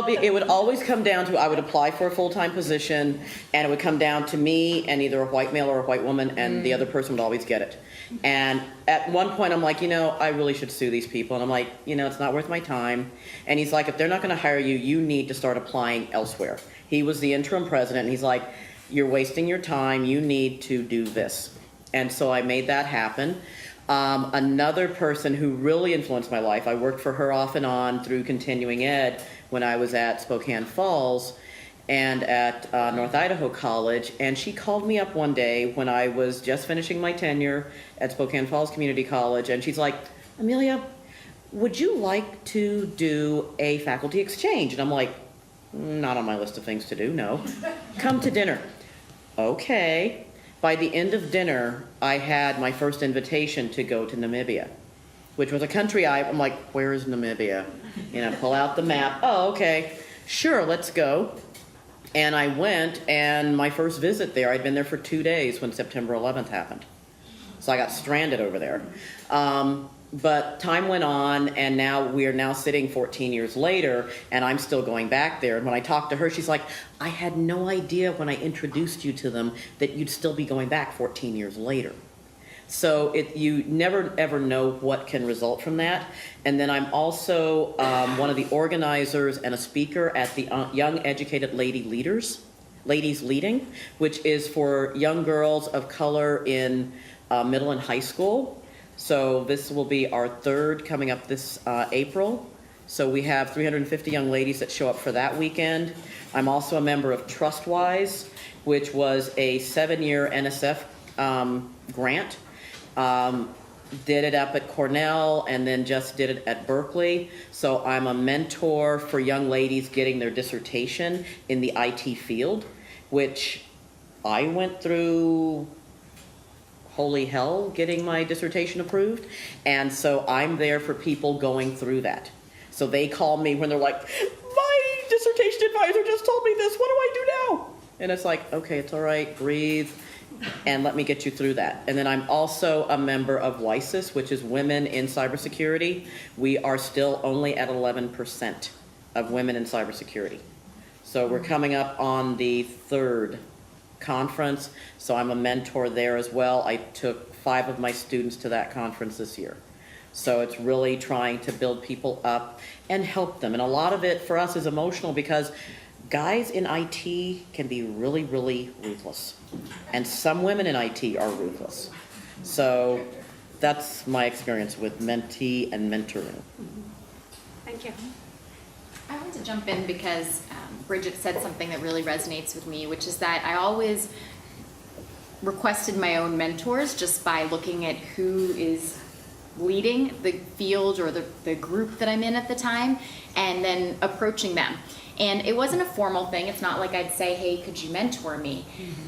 it would always come down to, I would apply for a full-time position, and it would come down to me and either a white male or a white woman, and the other person would always get it. And at one point I'm like, I really should sue these people. And I'm like, it's not worth my time. And he's like, if they're not going to hire you, you need to start applying elsewhere. He was the interim president, and he's like, you're wasting your time. You need to do this. And so I made that happen. Another person who really influenced my life, I worked for her off and on through continuing ed when I was at Spokane Falls and at North Idaho College, and she called me up one day when I was just finishing my tenure at Spokane Falls Community College, and she's like, Amelia, would you like to do a faculty exchange? And I'm like, not on my list of things to do, no. Come to dinner. Okay. By the end of dinner, I had my first invitation to go to Namibia, which was a country I'm like, where is Namibia? Pull out the map. Oh, okay. Sure, let's go. And I went, and my first visit there, I'd been there for 2 days when September 11th happened. So I got stranded over there. But time went on, and now we are now sitting 14 years later, and I'm still going back there. And when I talked to her, she's like, I had no idea when I introduced you to them that you'd still be going back 14 years later. So you never, ever know what can result from that. And then I'm also one of the organizers and a speaker at the Young Educated Ladies Leading, which is for young girls of color in middle and high school. So this will be our third coming up this April. So we have 350 young ladies that show up for that weekend. I'm also a member of TrustWise, which was a 7-year NSF grant. Did it up at Cornell and then just did it at Berkeley. So I'm a mentor for young ladies getting their dissertation in the IT field, which I went through holy hell getting my dissertation approved. And so I'm there for people going through that. So they call me when they're like, my dissertation advisor just told me this, what do I do now? And it's like, okay, it's all right, breathe, and let me get you through that. And then I'm also a member of WISIS, which is Women in Cybersecurity. We are still only at 11% of women in cybersecurity. So we're coming up on the third conference, so I'm a mentor there as well. I took 5 of my students to that conference this year. So it's really trying to build people up and help them. And a lot of it for us is emotional because guys in IT can be really, really ruthless. And some women in IT are ruthless. So that's my experience with mentee and mentoring. Thank you. I want to jump in because Bridget said something that really resonates with me, which is that I always requested my own mentors just by looking at who is leading the field or the group that I'm in at the time, and then approaching them. And it wasn't a formal thing. It's not like I'd say, hey, could you mentor me?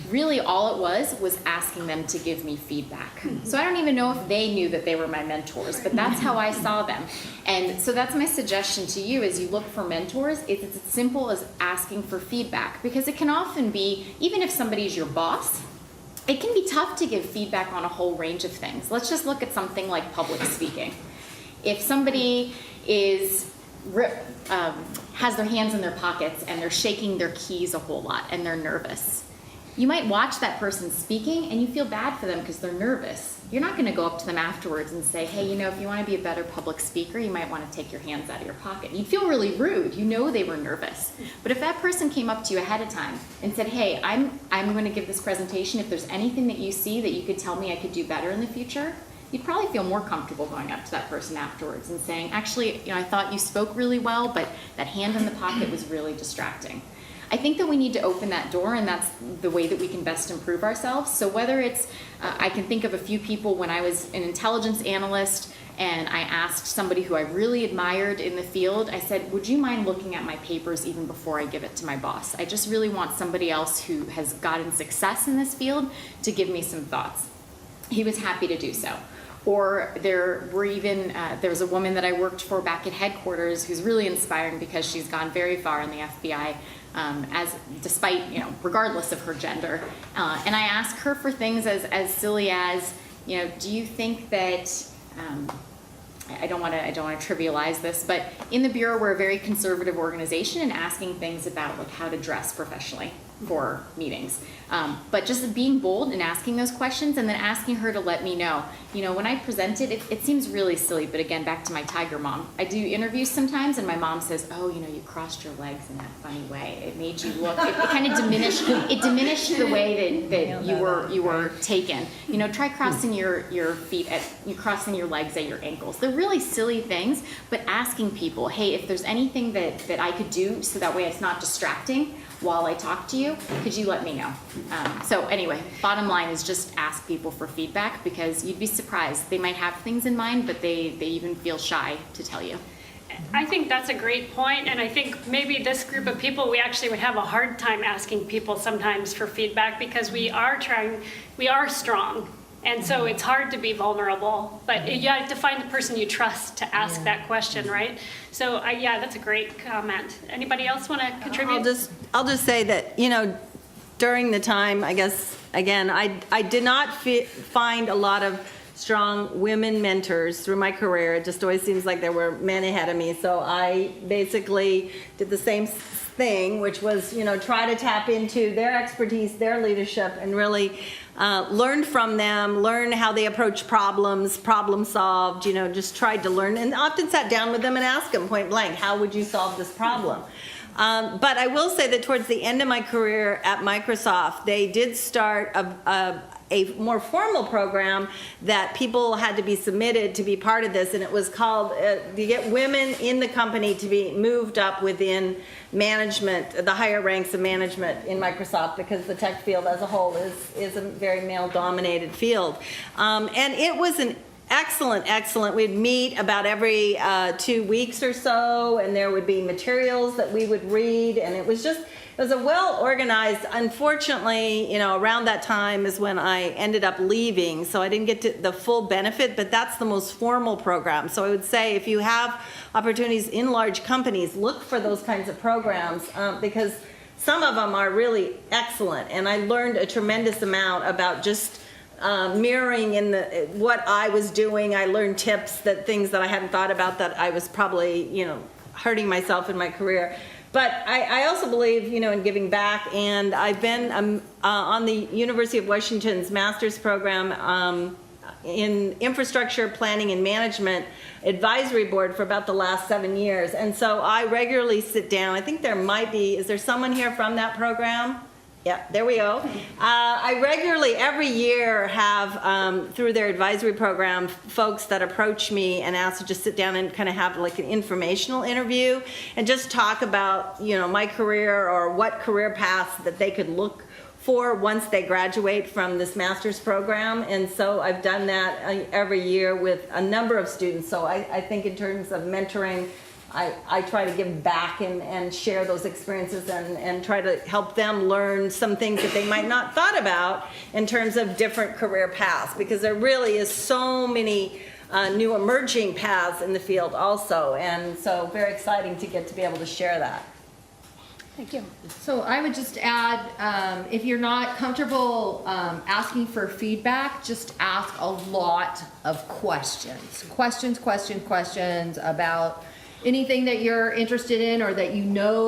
Really, all it was asking them to give me feedback. So I don't even know if they knew that they were my mentors, but that's how I saw them. And so that's my suggestion to you as you look for mentors. It's as simple as asking for feedback, because it can often be, even if somebody's your boss, it can be tough to give feedback on a whole range of things. Let's just look at something like public speaking. If somebody is has their hands in their pockets and they're shaking their keys a whole lot and they're nervous, you might watch that person speaking and you feel bad for them because they're nervous. You're not going to go up to them afterwards and say, hey, you know, if you want to be a better public speaker, you might want to take your hands out of your pocket. You'd feel really rude. You know they were nervous. But if that person came up to you ahead of time and said, hey, I'm going to give this presentation. If there's anything that you see that you could tell me I could do better in the future, you'd probably feel more comfortable going up to that person afterwards and saying, actually, you know, I thought you spoke really well, but that hand in the pocket was really distracting. I think that we need to open that door, and that's the way that we can best improve ourselves. So whether it's, I can think of a few people when I was an intelligence analyst and I asked somebody who I really admired in the field, I said, would you mind looking at my papers even before I give it to my boss? I just really want somebody else who has gotten success in this field to give me some thoughts. He was happy to do so. Or there were even, there was a woman that I worked for back at headquarters who's really inspiring because she's gone very far in the FBI, despite, you know, regardless of her gender. And I asked her for things as silly as, you know, do you think that, I don't want to trivialize this, but in the Bureau we're a very conservative organization and asking things about like how to dress professionally for meetings. But just being bold and asking those questions and then asking her to let me know. You know, when I presented, it seems really silly, but again, back to my tiger mom. I do interviews sometimes and my mom says, oh, you know, you crossed your legs in that funny way. It made you look, it kind of diminished the way that you were taken. You know, try crossing your feet crossing your legs at your ankles. They're really silly things, but asking people, hey, if there's anything that I could do so that way it's not distracting while I talk to you, could you let me know? So anyway, bottom line is just ask people for feedback, because you'd be surprised. They might have things in mind, but they even feel shy to tell you. I think that's a great point, and I think maybe this group of people, we actually would have a hard time asking people sometimes for feedback because we are strong. And so it's hard to be vulnerable, but you have to find the person you trust to ask that question, right? So yeah, that's a great comment. Anybody else want to contribute? I'll just say that, you know, during the time, I guess, again, I did not find a lot of strong women mentors through my career. It just always seems like there were men ahead of me. So I basically did the same thing, which was, you know, try to tap into their expertise, their leadership, and really learn from them, learn how they approach problems, problem solved, you know, just tried to learn, and often sat down with them and asked them point blank, how would you solve this problem? But I will say that towards the end of my career at Microsoft, they did start a more formal program that people had to be submitted to be part of this, and it was called to get women in the company to be moved up within management, the higher ranks of management in Microsoft, because the tech field as a whole is a very male-dominated field. And it was an excellent. We'd meet about every 2 weeks or so, and there would be materials that we would read, and it was a well-organized. Unfortunately, you know, around that time is when I ended up leaving, so I didn't get to the full benefit, but that's the most formal program. So I would say if you have opportunities in large companies, look for those kinds of programs, because some of them are really excellent, and I learned a tremendous amount about just mirroring in what I was doing. I learned tips, things that I hadn't thought about, that I was probably, hurting myself in my career. But I also believe, in giving back, and I've been on the University of Washington's master's program in infrastructure planning and management advisory board for about the last 7 years. And so I regularly sit down. I think is there someone here from that program? Yeah, there we go. I regularly, every year, have, through their advisory program, folks that approach me and ask to just sit down and kind of have like an informational interview and just talk about, my career or what career paths that they could look for once they graduate from this master's program. And so I've done that every year with a number of students. So I think in terms of mentoring, I try to give back and share those experiences and try to help them learn some things that they might not thought about in terms of different career paths, because there really is so many new emerging paths in the field also. And so very exciting to get to be able to share that. Thank you. So I would just add, if you're not comfortable asking for feedback, just ask a lot of questions. Questions about anything that you're interested in, or that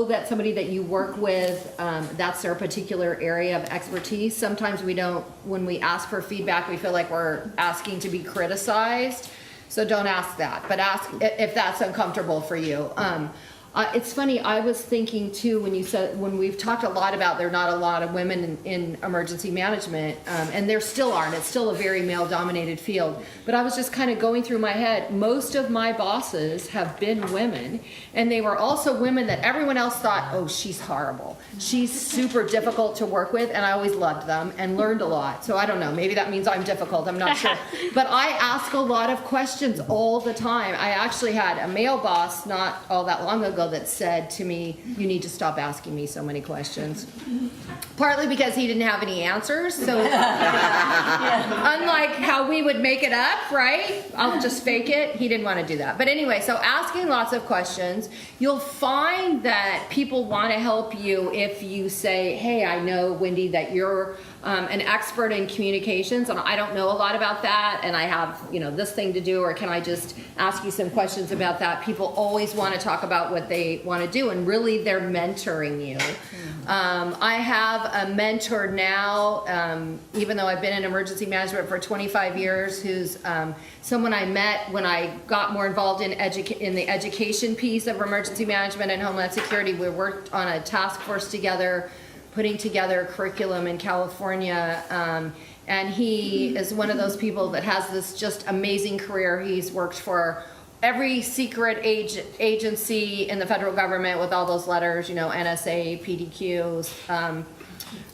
that somebody that you work with, that's their particular area of expertise. Sometimes when we ask for feedback, we feel like we're asking to be criticized. So don't ask that, but ask if that's uncomfortable for you. It's funny, I was thinking too, when we've talked a lot about there are not a lot of women in emergency management, and there still aren't, it's still a very male-dominated field, but I was just kind of going through my head, most of my bosses have been women, and they were also women that everyone else thought, oh, she's horrible. She's super difficult to work with, and I always loved them and learned a lot. So I don't know, maybe that means I'm difficult, I'm not sure. But I ask a lot of questions all the time. I actually had a male boss not all that long ago that said to me, you need to stop asking me so many questions. Partly because he didn't have any answers, so unlike how we would make it up, right? I'll just fake it. He didn't want to do that. But anyway, so asking lots of questions, you'll find that people want to help you if you say, hey, I know, Wendy, that you're an expert in communications, and I don't know a lot about that, and I have, this thing to do, or can I just ask you some questions about that? People always want to talk about what they want to do, and really they're mentoring you. I have a mentor now, even though I've been in emergency management for 25 years, who's someone I met when I got more involved in the education piece of emergency management and Homeland Security. We worked on a task force together, putting together a curriculum in California, and he is one of those people that has this just amazing career. He's worked for every secret agency in the federal government with all those letters, NSA, PDQs,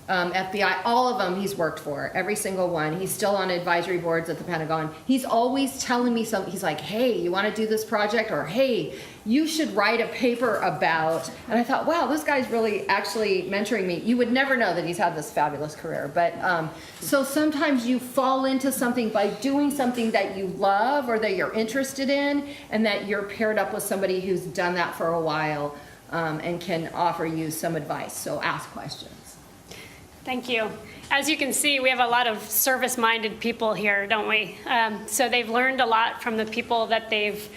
FBI, all of them he's worked for, every single one. He's still on advisory boards at the Pentagon. He's always telling me something. He's like, hey, you want to do this project? Or, hey, you should write a paper about, and I thought, wow, this guy's really actually mentoring me. You would never know that he's had this fabulous career. But so sometimes you fall into something by doing something that you love or that you're interested in, and that you're paired up with somebody who's done that for a while and can offer you some advice. So ask questions. Thank you. As you can see, we have a lot of service-minded people here, don't we? So they've learned a lot from the people that they've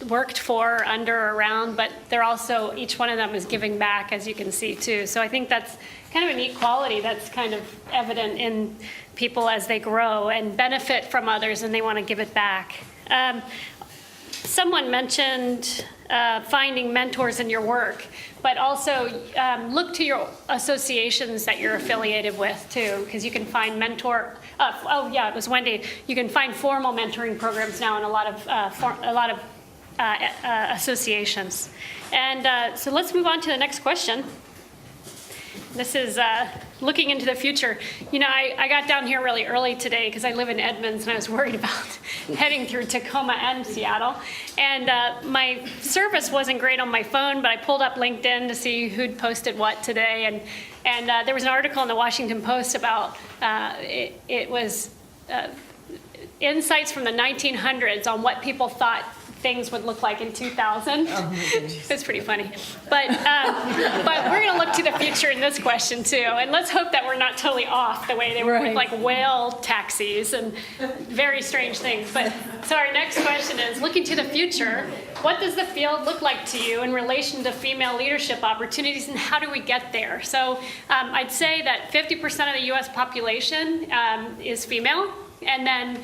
worked for, under, or around, but they're also, each one of them is giving back, as you can see too. So I think that's kind of a neat quality that's kind of evident in people as they grow and benefit from others, and they want to give it back. Someone mentioned finding mentors in your work, but also look to your associations that you're affiliated with too, because you can find it was Wendy. You can find formal mentoring programs now in a lot of associations. And so let's move on to the next question. This is looking into the future. I got down here really early today because I live in Edmonds, and I was worried about heading through Tacoma and Seattle. And my service wasn't great on my phone, but I pulled up LinkedIn to see who'd posted what today. And there was an article in the Washington Post about it was insights from the 1900s on what people thought things would look like in 2000. It's pretty funny. But we're going to look to the future in this question too. And let's hope that we're not totally off the way they were with like whale taxis and very strange things. But so our next question is, looking to the future, what does the field look like to you in relation to female leadership opportunities, and how do we get there? So I'd say that 50% of the U.S. population is female, and then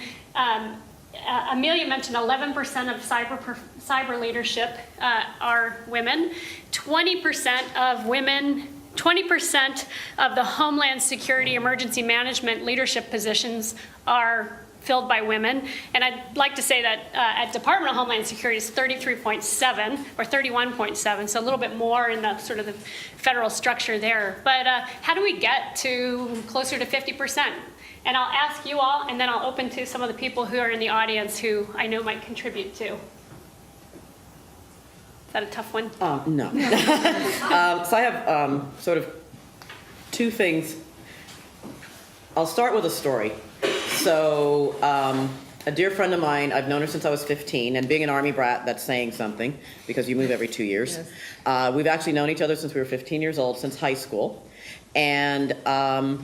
Amelia mentioned 11% of cyber leadership are women. 20% of the Homeland Security Emergency Management leadership positions are filled by women. And I'd like to say that at Department of Homeland Security is 33.7 or 31.7, so a little bit more in the sort of the federal structure there. But how do we get to closer to 50%? And I'll ask you all, and then I'll open to some of the people who are in the audience who I know might contribute too. Is that a tough one? No. So I have sort of two things. I'll start with a story. So a dear friend of mine, I've known her since I was 15, and being an Army brat, that's saying something, because you move every 2 years. Yes. We've actually known each other since we were 15 years old, since high school. And I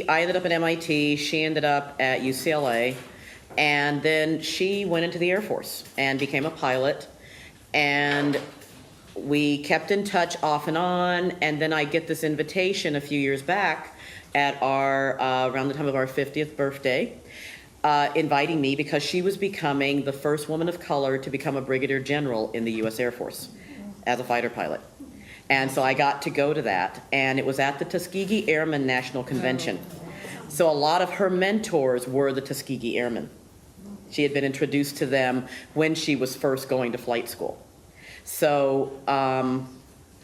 ended up at MIT, she ended up at UCLA, and then she went into the Air Force and became a pilot. And we kept in touch off and on, and then I get this invitation a few years back at around the time of our 50th birthday, inviting me because she was becoming the first woman of color to become a brigadier general in the U.S. Air Force as a fighter pilot. And so I got to go to that, and it was at the Tuskegee Airmen National Convention. So a lot of her mentors were the Tuskegee Airmen. She had been introduced to them when she was first going to flight school. So, how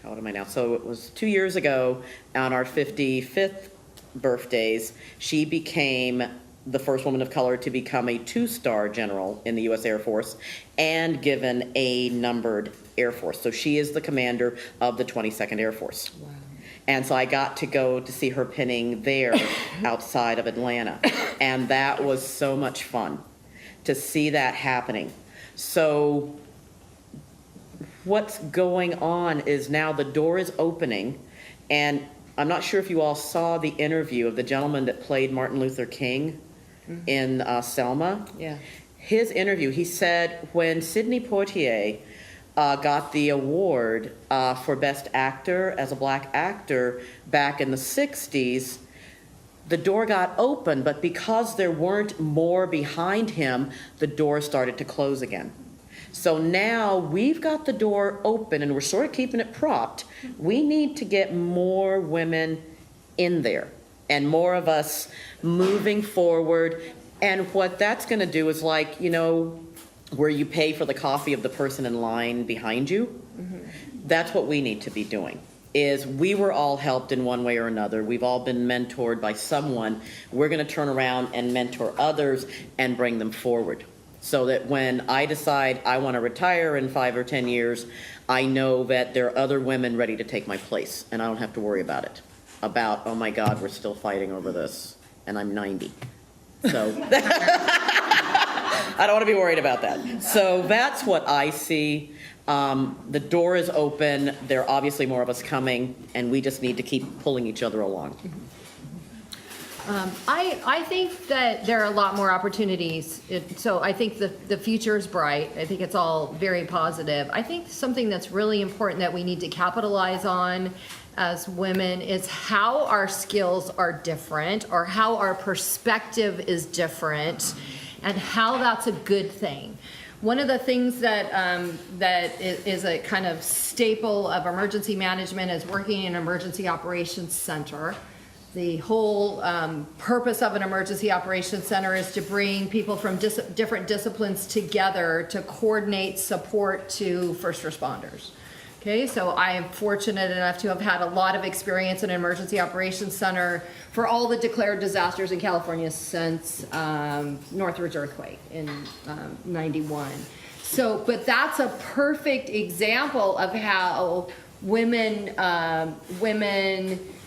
old am I now? So it was 2 years ago, on our 55th birthdays, she became the first woman of color to become a 2-star general in the U.S. Air Force and given a numbered Air Force. So she is the commander of the 22nd Air Force. Wow. And so I got to go to see her pinning there outside of Atlanta. And that was so much fun to see that happening. So what's going on is now the door is opening, and I'm not sure if you all saw the interview of the gentleman that played Martin Luther King in Selma. Yeah. His interview, he said when Sidney Poitier got the award for Best Actor as a black actor back in the 60s, the door got open, but because there weren't more behind him, the door started to close again. So now we've got the door open and we're sort of keeping it propped. We need to get more women in there and more of us moving forward. And what that's going to do is, like, you know, where you pay for the coffee of the person in line behind you. That's what we need to be doing. Is we were all helped in one way or another. We've all been mentored by someone. We're going to turn around and mentor others and bring them forward. So that when I decide I want to retire in 5 or 10 years, I know that there are other women ready to take my place, and I don't have to worry about it. About, oh my God, we're still fighting over this, and I'm 90. So I don't want to be worried about that. So that's what I see. The door is open. There are obviously more of us coming, and we just need to keep pulling each other along. I think that there are a lot more opportunities. So I think the future is bright. I think it's all very positive. I think something that's really important that we need to capitalize on as women is how our skills are different, or how our perspective is different, and how that's a good thing. One of the things that is a kind of staple of emergency management is working in an emergency operations center. The whole purpose of an emergency operations center is to bring people from different disciplines together to coordinate support to first responders. Okay, so I am fortunate enough to have had a lot of experience in an emergency operations center for all the declared disasters in California since Northridge earthquake in 91. So, but that's a perfect example of how women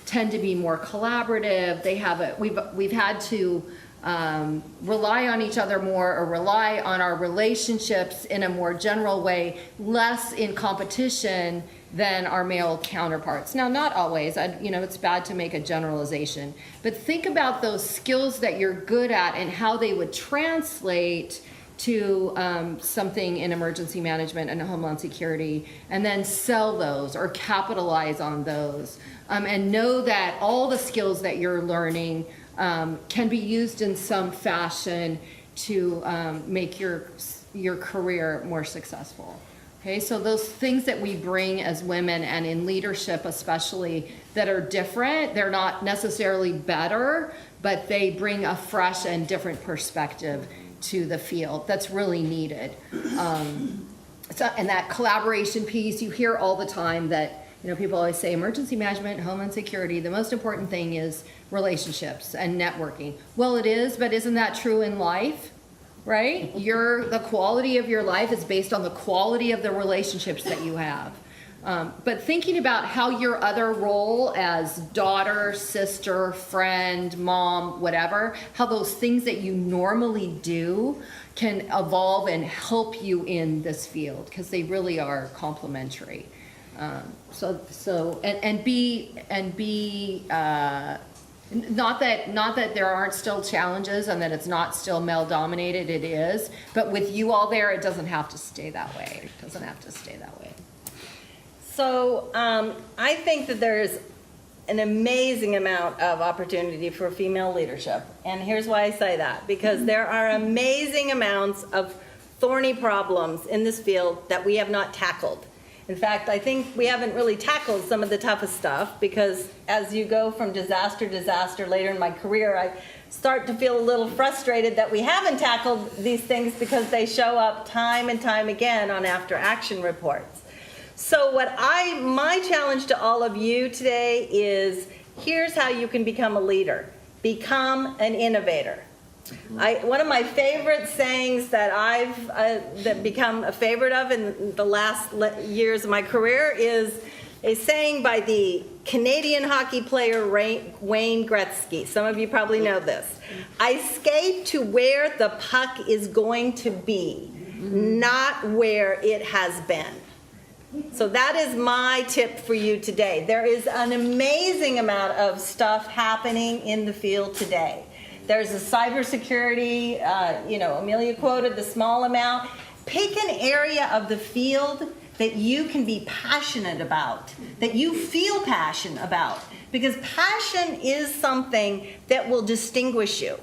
tend to be more collaborative. They have we've had to rely on each other more or rely on our relationships in a more general way, less in competition than our male counterparts. Now, not always, it's bad to make a generalization, but think about those skills that you're good at and how they would translate to something in emergency management and homeland security, and then sell those or capitalize on those. And know that all the skills that you're learning can be used in some fashion to make your career more successful. Okay, so those things that we bring as women and in leadership especially that are different, they're not necessarily better, but they bring a fresh and different perspective to the field that's really needed. And that collaboration piece, you hear all the time that, people always say emergency management, homeland security, the most important thing is relationships and networking. Well, it is, but isn't that true in life? Right? The quality of your life is based on the quality of the relationships that you have. But thinking about how your other role as daughter, sister, friend, mom, whatever, how those things that you normally do can evolve and help you in this field, because they really are complementary. Not that there aren't still challenges and that it's not still male dominated, it is, but with you all there, it doesn't have to stay that way. So I think that there's an amazing amount of opportunity for female leadership. And here's why I say that. Because there are amazing amounts of thorny problems in this field that we have not tackled. In fact, I think we haven't really tackled some of the toughest stuff, because as you go from disaster to disaster later in my career, I start to feel a little frustrated that we haven't tackled these things because they show up time and time again on after action reports. So my challenge to all of you today is, here's how you can become a leader. Become an innovator. One of my favorite sayings that I've become a favorite of in the last years of my career is a saying by the Canadian hockey player Wayne Gretzky. Some of you probably know this. I skate to where the puck is going to be, not where it has been. So that is my tip for you today. There is an amazing amount of stuff happening in the field today. There's a cybersecurity, Amelia quoted the small amount. Pick an area of the field that you can be passionate about, that you feel passionate about, because passion is something that will distinguish you,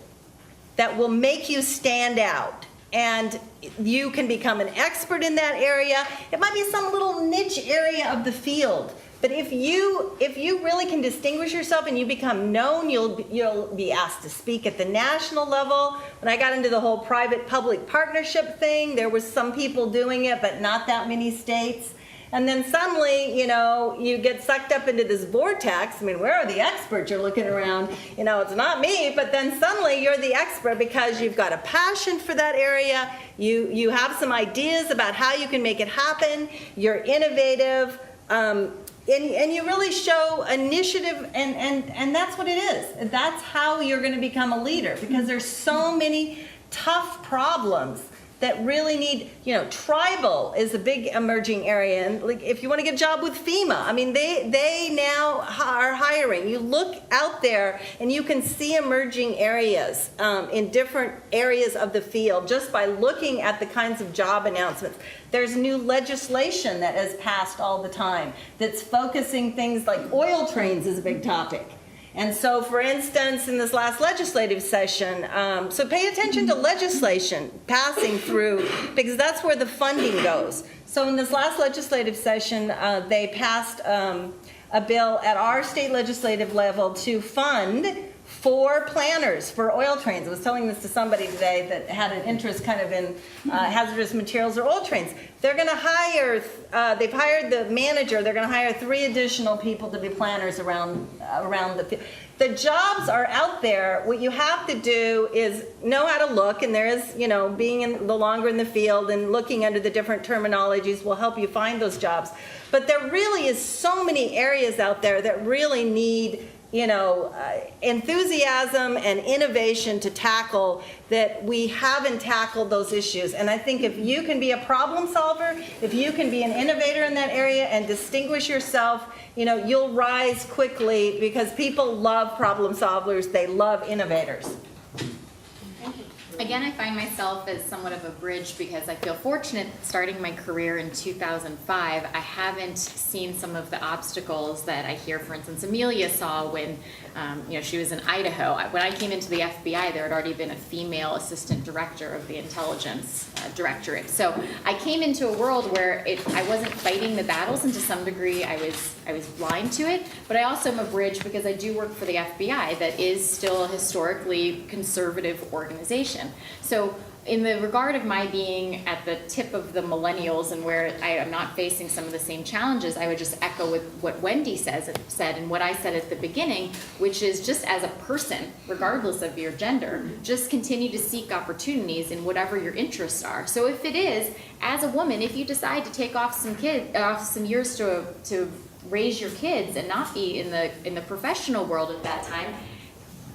that will make you stand out. And you can become an expert in that area. It might be some little niche area of the field. But if you really can distinguish yourself and you become known, you'll be asked to speak at the national level. When I got into the whole private-public partnership thing, there was some people doing it, but not that many states. And then suddenly, you get sucked up into this vortex. I mean, where are the experts? You're looking around, it's not me, but then suddenly you're the expert because you've got a passion for that area. You have some ideas about how you can make it happen. You're innovative. And you really show initiative, and that's what it is. That's how you're going to become a leader, because there's so many tough problems that really need, tribal is a big emerging area. And like, if you want to get a job with FEMA, I mean, they now are hiring. You look out there and you can see emerging areas in different areas of the field just by looking at the kinds of job announcements. There's new legislation that has passed all the time that's focusing things like oil trains is a big topic. And so, for instance, in this last legislative session, so pay attention to legislation passing through, because that's where the funding goes. So in this last legislative session, they passed a bill at our state legislative level to fund 4 planners for oil trains. I was telling this to somebody today that had an interest kind of in hazardous materials or oil trains. They're going to hire, they've hired the manager, they're going to hire 3 additional people to be planners around the field. The jobs are out there. What you have to do is know how to look, and there is, being the longer in the field and looking under the different terminologies will help you find those jobs. But there really is so many areas out there that really need enthusiasm and innovation to tackle that we haven't tackled those issues. And I think if you can be a problem solver, if you can be an innovator in that area and distinguish yourself, you'll rise quickly, because people love problem solvers. They love innovators. Again, I find myself as somewhat of a bridge because I feel fortunate starting my career in 2005. I haven't seen some of the obstacles that I hear, for instance, Amelia saw when she was in Idaho. When I came into the FBI, there had already been a female assistant director of the intelligence directorate. So I came into a world where I wasn't fighting the battles, and to some degree I was blind to it. But I also am a bridge because I do work for the FBI, that is still a historically conservative organization. So in the regard of my being at the tip of the millennials and where I am not facing some of the same challenges, I would just echo with what Wendy said and what I said at the beginning, which is just as a person, regardless of your gender, just continue to seek opportunities in whatever your interests are. So if it is, as a woman, if you decide to take off some years to raise your kids and not be in the professional world at that time,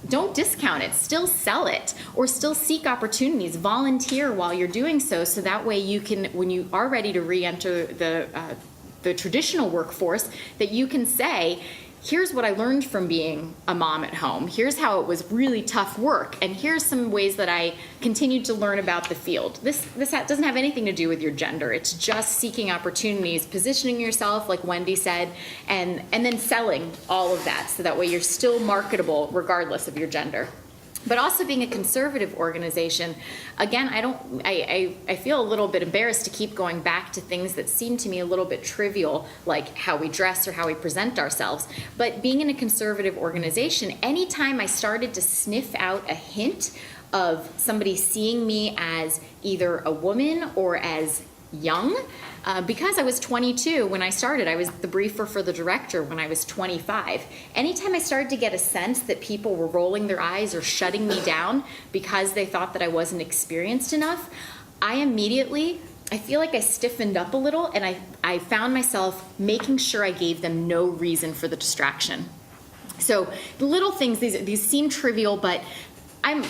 don't discount it, still sell it, or still seek opportunities, volunteer while you're doing so that way you can, when you are ready to re-enter the traditional workforce, that you can say, here's what I learned from being a mom at home, here's how it was really tough work, and here's some ways that I continued to learn about the field. This doesn't have anything to do with your gender. It's just seeking opportunities, positioning yourself, like Wendy said, and then selling all of that, so that way you're still marketable regardless of your gender. But also being a conservative organization, again, I feel a little bit embarrassed to keep going back to things that seem to me a little bit trivial, like how we dress or how we present ourselves. But being in a conservative organization, anytime I started to sniff out a hint of somebody seeing me as either a woman or as young, because I was 22 when I started, I was the briefer for the director when I was 25. Anytime I started to get a sense that people were rolling their eyes or shutting me down because they thought that I wasn't experienced enough, I feel like I stiffened up a little, and I found myself making sure I gave them no reason for the distraction. So the little things, these seem trivial, but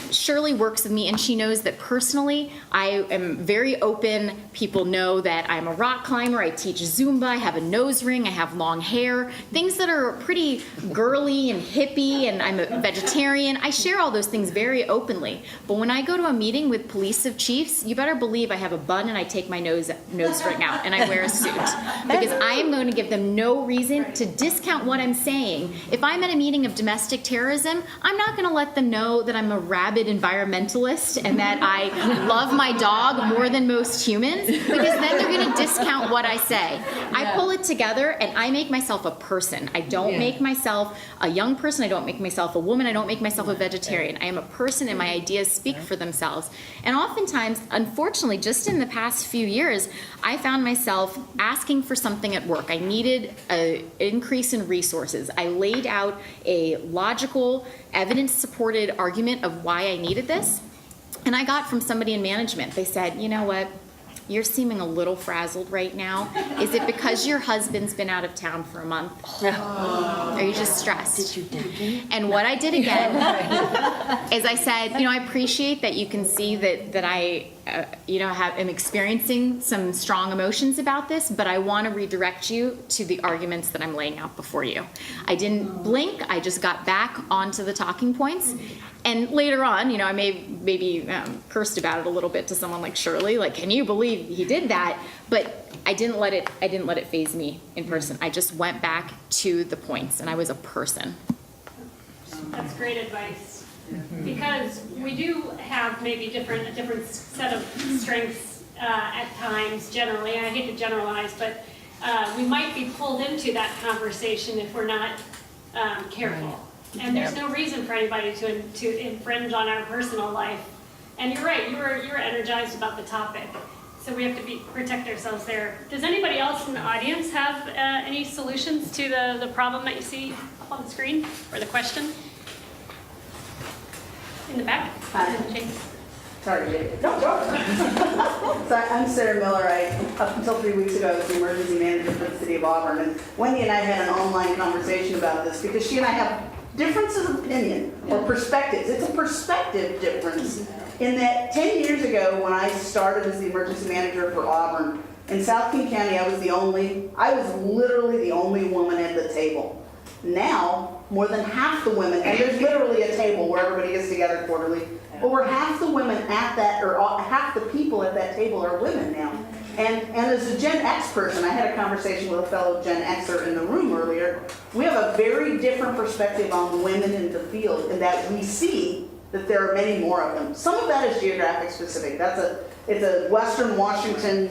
Shirley works with me, and she knows that personally I am very open. People know that I'm a rock climber, I teach Zumba, I have a nose ring, I have long hair, things that are pretty girly and hippie, and I'm a vegetarian. I share all those things very openly. But when I go to a meeting with police of chiefs, you better believe I have a bun and I take my nose ring out and I wear a suit, because I am going to give them no reason to discount what I'm saying. If I'm at a meeting of domestic terrorism, I'm not going to let them know that I'm a rabid environmentalist and that I love my dog more than most humans, because then they're going to discount what I say. I pull it together and I make myself a person. I don't make myself a young person. I don't make myself a woman. I don't make myself a vegetarian. I am a person, and my ideas speak for themselves. And oftentimes, unfortunately, just in the past few years, I found myself asking for something at work. I needed an increase in resources. I laid out a logical, evidence-supported argument of why I needed this, and I got from somebody in management. They said, you know what? You're seeming a little frazzled right now. Is it because your husband's been out of town for a month? Are you just stressed? And what I did again is I said, I appreciate that you can see that I am experiencing some strong emotions about this, but I want to redirect you to the arguments that I'm laying out before you. I didn't blink. I just got back onto the talking points. And later on, I maybe cursed about it a little bit to someone like Shirley, like, can you believe he did that? But I didn't let it faze me in person. I just went back to the points, and I was a person. That's great advice, because we do have maybe a different set of strengths at times. Generally, I hate to generalize, but we might be pulled into that conversation if we're not careful. And there's no reason for anybody to infringe on our personal life. And you're right, you were energized about the topic. So we have to protect ourselves there. Does anybody else in the audience have any solutions to the problem that you see up on the screen, or the question? In the back? Hi. James. Sorry, no, go. So I'm Sarah Miller. Up until 3 weeks ago, I was the emergency manager for the city of Auburn. And Wendy and I had an online conversation about this, because she and I have differences of opinion or perspectives. It's a perspective difference in that 10 years ago when I started as the emergency manager for Auburn, in South King County, I was literally the only woman at the table. Now, more than half the women, and there's literally a table where everybody gets together quarterly, over half the women at that, or half the people at that table are women now. And as a Gen X person, I had a conversation with a fellow Gen Xer in the room earlier. We have a very different perspective on women in the field in that we see that there are many more of them. Some of that is geographic specific. It's a Western Washington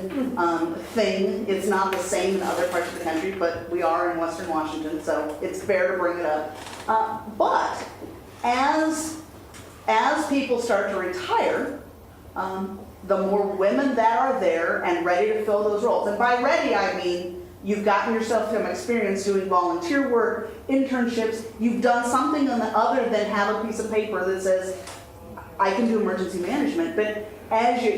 thing. It's not the same in other parts of the country, but we are in Western Washington, so it's fair to bring it up. But as people start to retire, the more women that are there and ready to fill those roles. And by ready, I mean you've gotten yourself some experience doing volunteer work, internships. You've done something other than have a piece of paper that says, I can do emergency management. But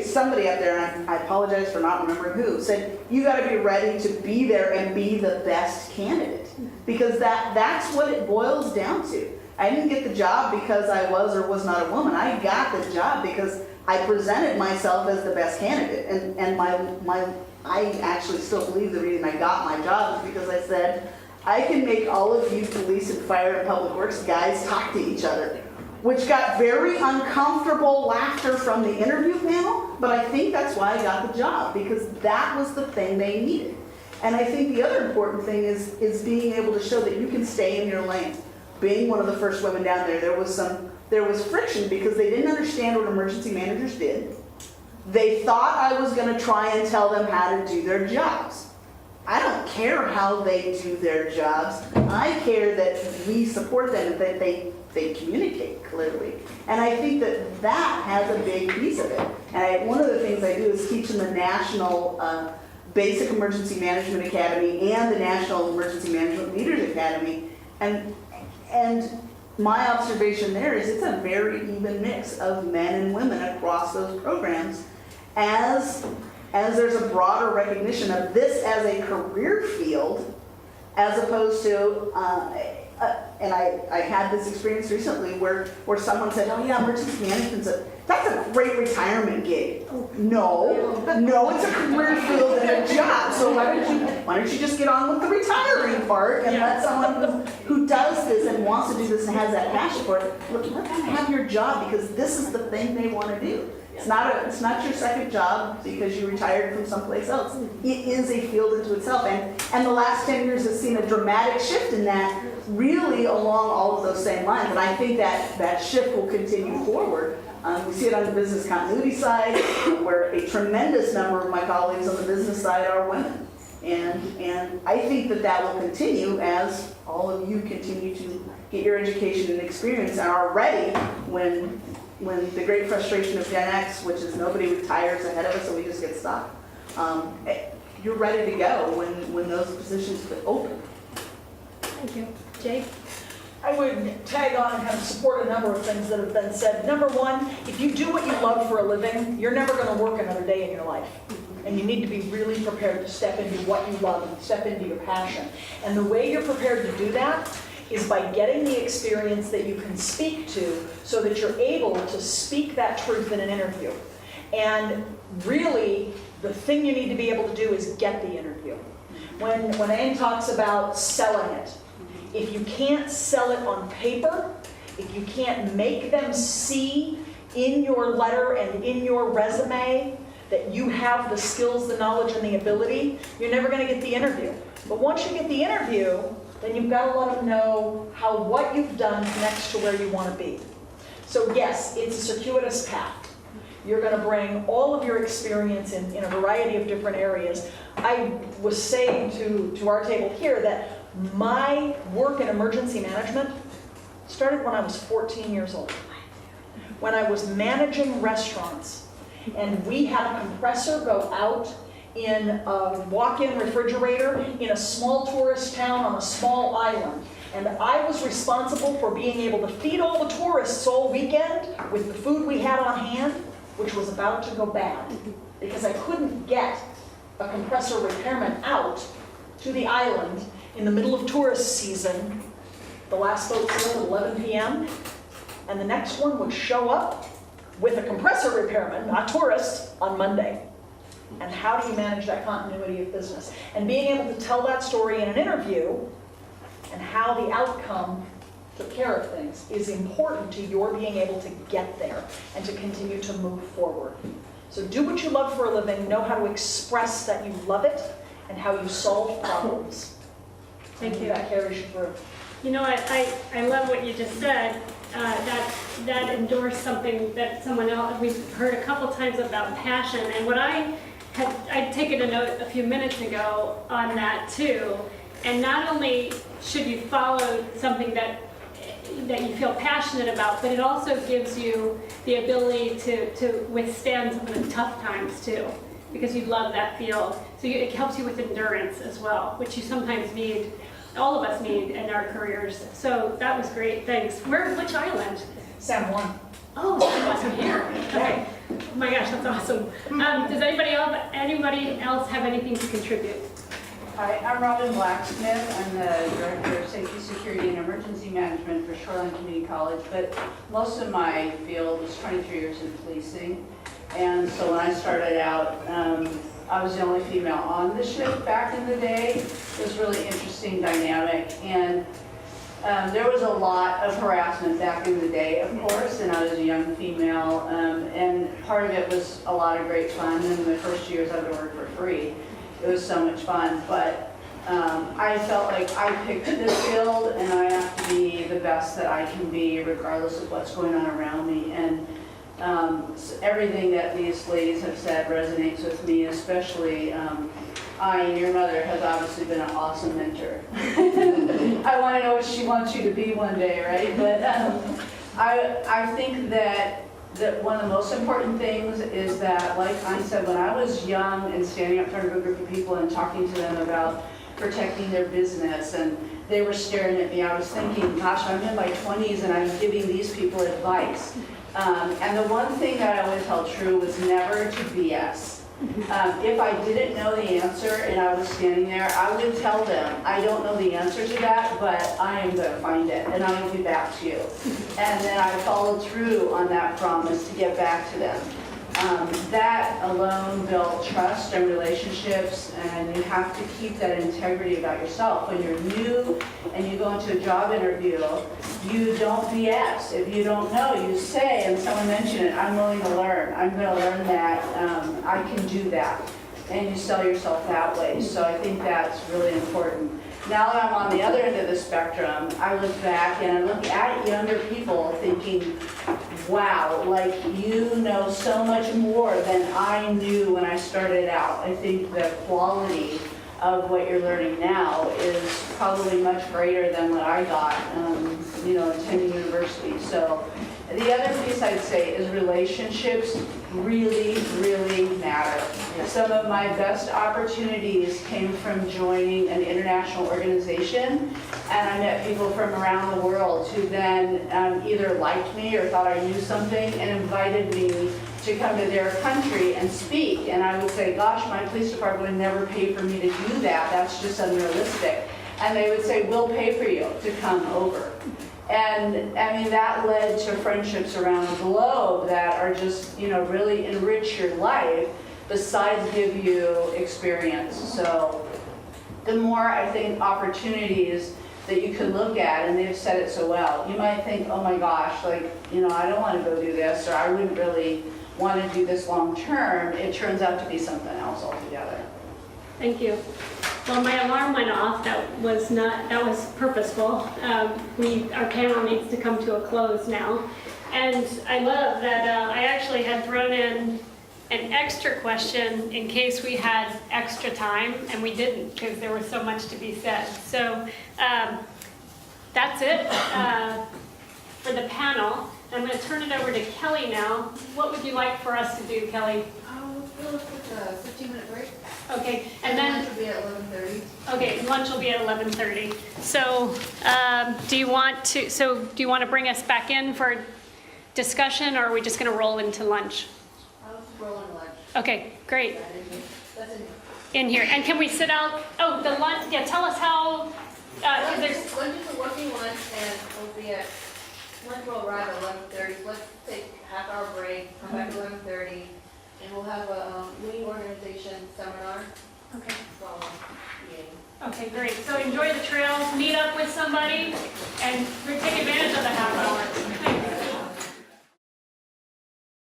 somebody up there, and I apologize for not remembering who, said, you got to be ready to be there and be the best candidate. Because that's what it boils down to. I didn't get the job because I was or was not a woman. I got the job because I presented myself as the best candidate. And I actually still believe the reason I got my job is because I said, I can make all of you police and fire and public works guys talk to each other. Which got very uncomfortable laughter from the interview panel, but I think that's why I got the job, because that was the thing they needed. And I think the other important thing is being able to show that you can stay in your lane. Being one of the first women down there, there was friction because they didn't understand what emergency managers did. They thought I was going to try and tell them how to do their jobs. I don't care how they do their jobs. I care that we support them and that they communicate clearly. And I think that has a big piece of it. And one of the things I do is teach in the National Basic Emergency Management Academy and the National Emergency Management Leaders Academy. And my observation there is it's a very even mix of men and women across those programs as there's a broader recognition of this as a career field as opposed to, and I had this experience recently where someone said, oh yeah, emergency management's that's a great retirement gig. No, it's a career field and a job. So why don't you just get on with the retiring part and let someone who does this and wants to do this and has that passion for it, let them have your job because this is the thing they want to do. It's not your second job because you retired from someplace else. It is a field into itself. And the last 10 years has seen a dramatic shift in that, really along all of those same lines. And I think that shift will continue forward. We see it on the business continuity side, where a tremendous number of my colleagues on the business side are women. And I think that will continue as all of you continue to get your education and experience and are ready when the great frustration of Gen X, which is nobody retires ahead of us and we just get stuck, you're ready to go when those positions open. Thank you. Jake? I would tag on and kind of support a number of things that have been said. Number one, if you do what you love for a living, you're never going to work another day in your life. And you need to be really prepared to step into what you love and step into your passion. And the way you're prepared to do that is by getting the experience that you can speak to so that you're able to speak that truth in an interview. And really, the thing you need to be able to do is get the interview. When Anne talks about selling it, if you can't sell it on paper, if you can't make them see in your letter and in your resume that you have the skills, the knowledge, and the ability, you're never going to get the interview. But once you get the interview, then you've got to let them know how what you've done connects to where you want to be. So yes, it's a circuitous path. You're going to bring all of your experience in a variety of different areas. I was saying to our table here that my work in emergency management started when I was 14 years old. When I was managing restaurants, and we had a compressor go out in a walk-in refrigerator in a small tourist town on a small island. And I was responsible for being able to feed all the tourists all weekend with the food we had on hand, which was about to go bad because I couldn't get a compressor repairman out to the island in the middle of tourist season The last vote was at 11 p.m. And the next one would show up with a compressor repairman, not tourists, on Monday. And how do you manage that continuity of business? And being able to tell that story in an interview and how the outcome took care of things is important to your being able to get there and to continue to move forward. So do what you love for a living, know how to express that you love it and how you solve problems. Thank you. That carries you through. You know, I love what you just said. That endorsed something that someone else, we've heard a couple times about passion. And what I'd taken a note a few minutes ago on that too. And not only should you follow something that you feel passionate about, but it also gives you the ability to withstand some of the tough times too, because you love that field. So it helps you with endurance as well, which you sometimes need, all of us need in our careers. So that was great, thanks. Which island? San Juan. Oh, I wasn't here. Okay. Oh my gosh, that's awesome. Does anybody else have anything to contribute? Hi, I'm Robin Blacksmith. I'm the Director of Safety, Security, and Emergency Management for Shoreline Community College, but most of my field was 23 years in policing. And so when I started out, I was the only female on the ship back in the day. It was a really interesting dynamic. And there was a lot of harassment back in the day, of course, and I was a young female. And part of it was a lot of great fun. And in the first years I would work for free. It was so much fun, but I felt like I picked this field and I have to be the best that I can be regardless of what's going on around me. And everything that these ladies have said resonates with me, especially your mother has obviously been an awesome mentor. I want to know what she wants you to be one day, right? But I think that one of the most important things is that, like I said, when I was young and standing up in front of a group of people and talking to them about protecting their business and they were staring at me, I was thinking, gosh, I'm in my 20s and I'm giving these people advice. And the one thing that I always held true was never to BS. If I didn't know the answer and I was standing there, I would tell them, I don't know the answer to that, but I am going to find it and I will get back to you. And then I followed through on that promise to get back to them. That alone built trust and relationships, and you have to keep that integrity about yourself. When you're new and you go into a job interview, you don't BS. If you don't know, you say, and someone mentioned it, I'm willing to learn. I'm going to learn that. I can do that. And you sell yourself that way. So I think that's really important. Now that I'm on the other end of the spectrum, I look back and I look at younger people thinking, wow, like you know so much more than I knew when I started out. I think the quality of what you're learning now is probably much greater than what I got, attending university. So the other piece I'd say is relationships really, really matter. Some of my best opportunities came from joining an international organization, and I met people from around the world who then either liked me or thought I knew something and invited me to come to their country and speak. And I would say, gosh, my police department would never pay for me to do that. That's just unrealistic. And they would say, we'll pay for you to come over. And I mean, that led to friendships around the globe that are just, really enrich your life besides give you experience. So the more, I think, opportunities that you can look at, and they've said it so well, you might think, oh my gosh, I don't want to go do this, or I wouldn't really want to do this long term. It turns out to be something else altogether. Thank you. Well, my alarm went off. That was purposeful. Our panel needs to come to a close now. And I love that I actually had thrown in an extra question in case we had extra time, and we didn't because there was so much to be said. So that's it for the panel. I'm going to turn it over to Kelly now. What would you like for us to do, Kelly? We'll take a 15-minute break. Okay, and then lunch will be at 11:30. Okay, lunch will be at 11:30. So, do you want to bring us back in for discussion, or are we just going to roll into lunch? I'll just roll in lunch. Okay, great. That's in In here, and can we sit out? Oh, the lunch. Yeah, tell us how 'cause there's, Lunch is a working lunch, and we'll be at, lunch will arrive at 11:30. Let's take half-hour break, come back at 11:30, and we'll have a meeting organization seminar okay. following the meeting. Okay, great. So enjoy the trails, meet up with somebody, and take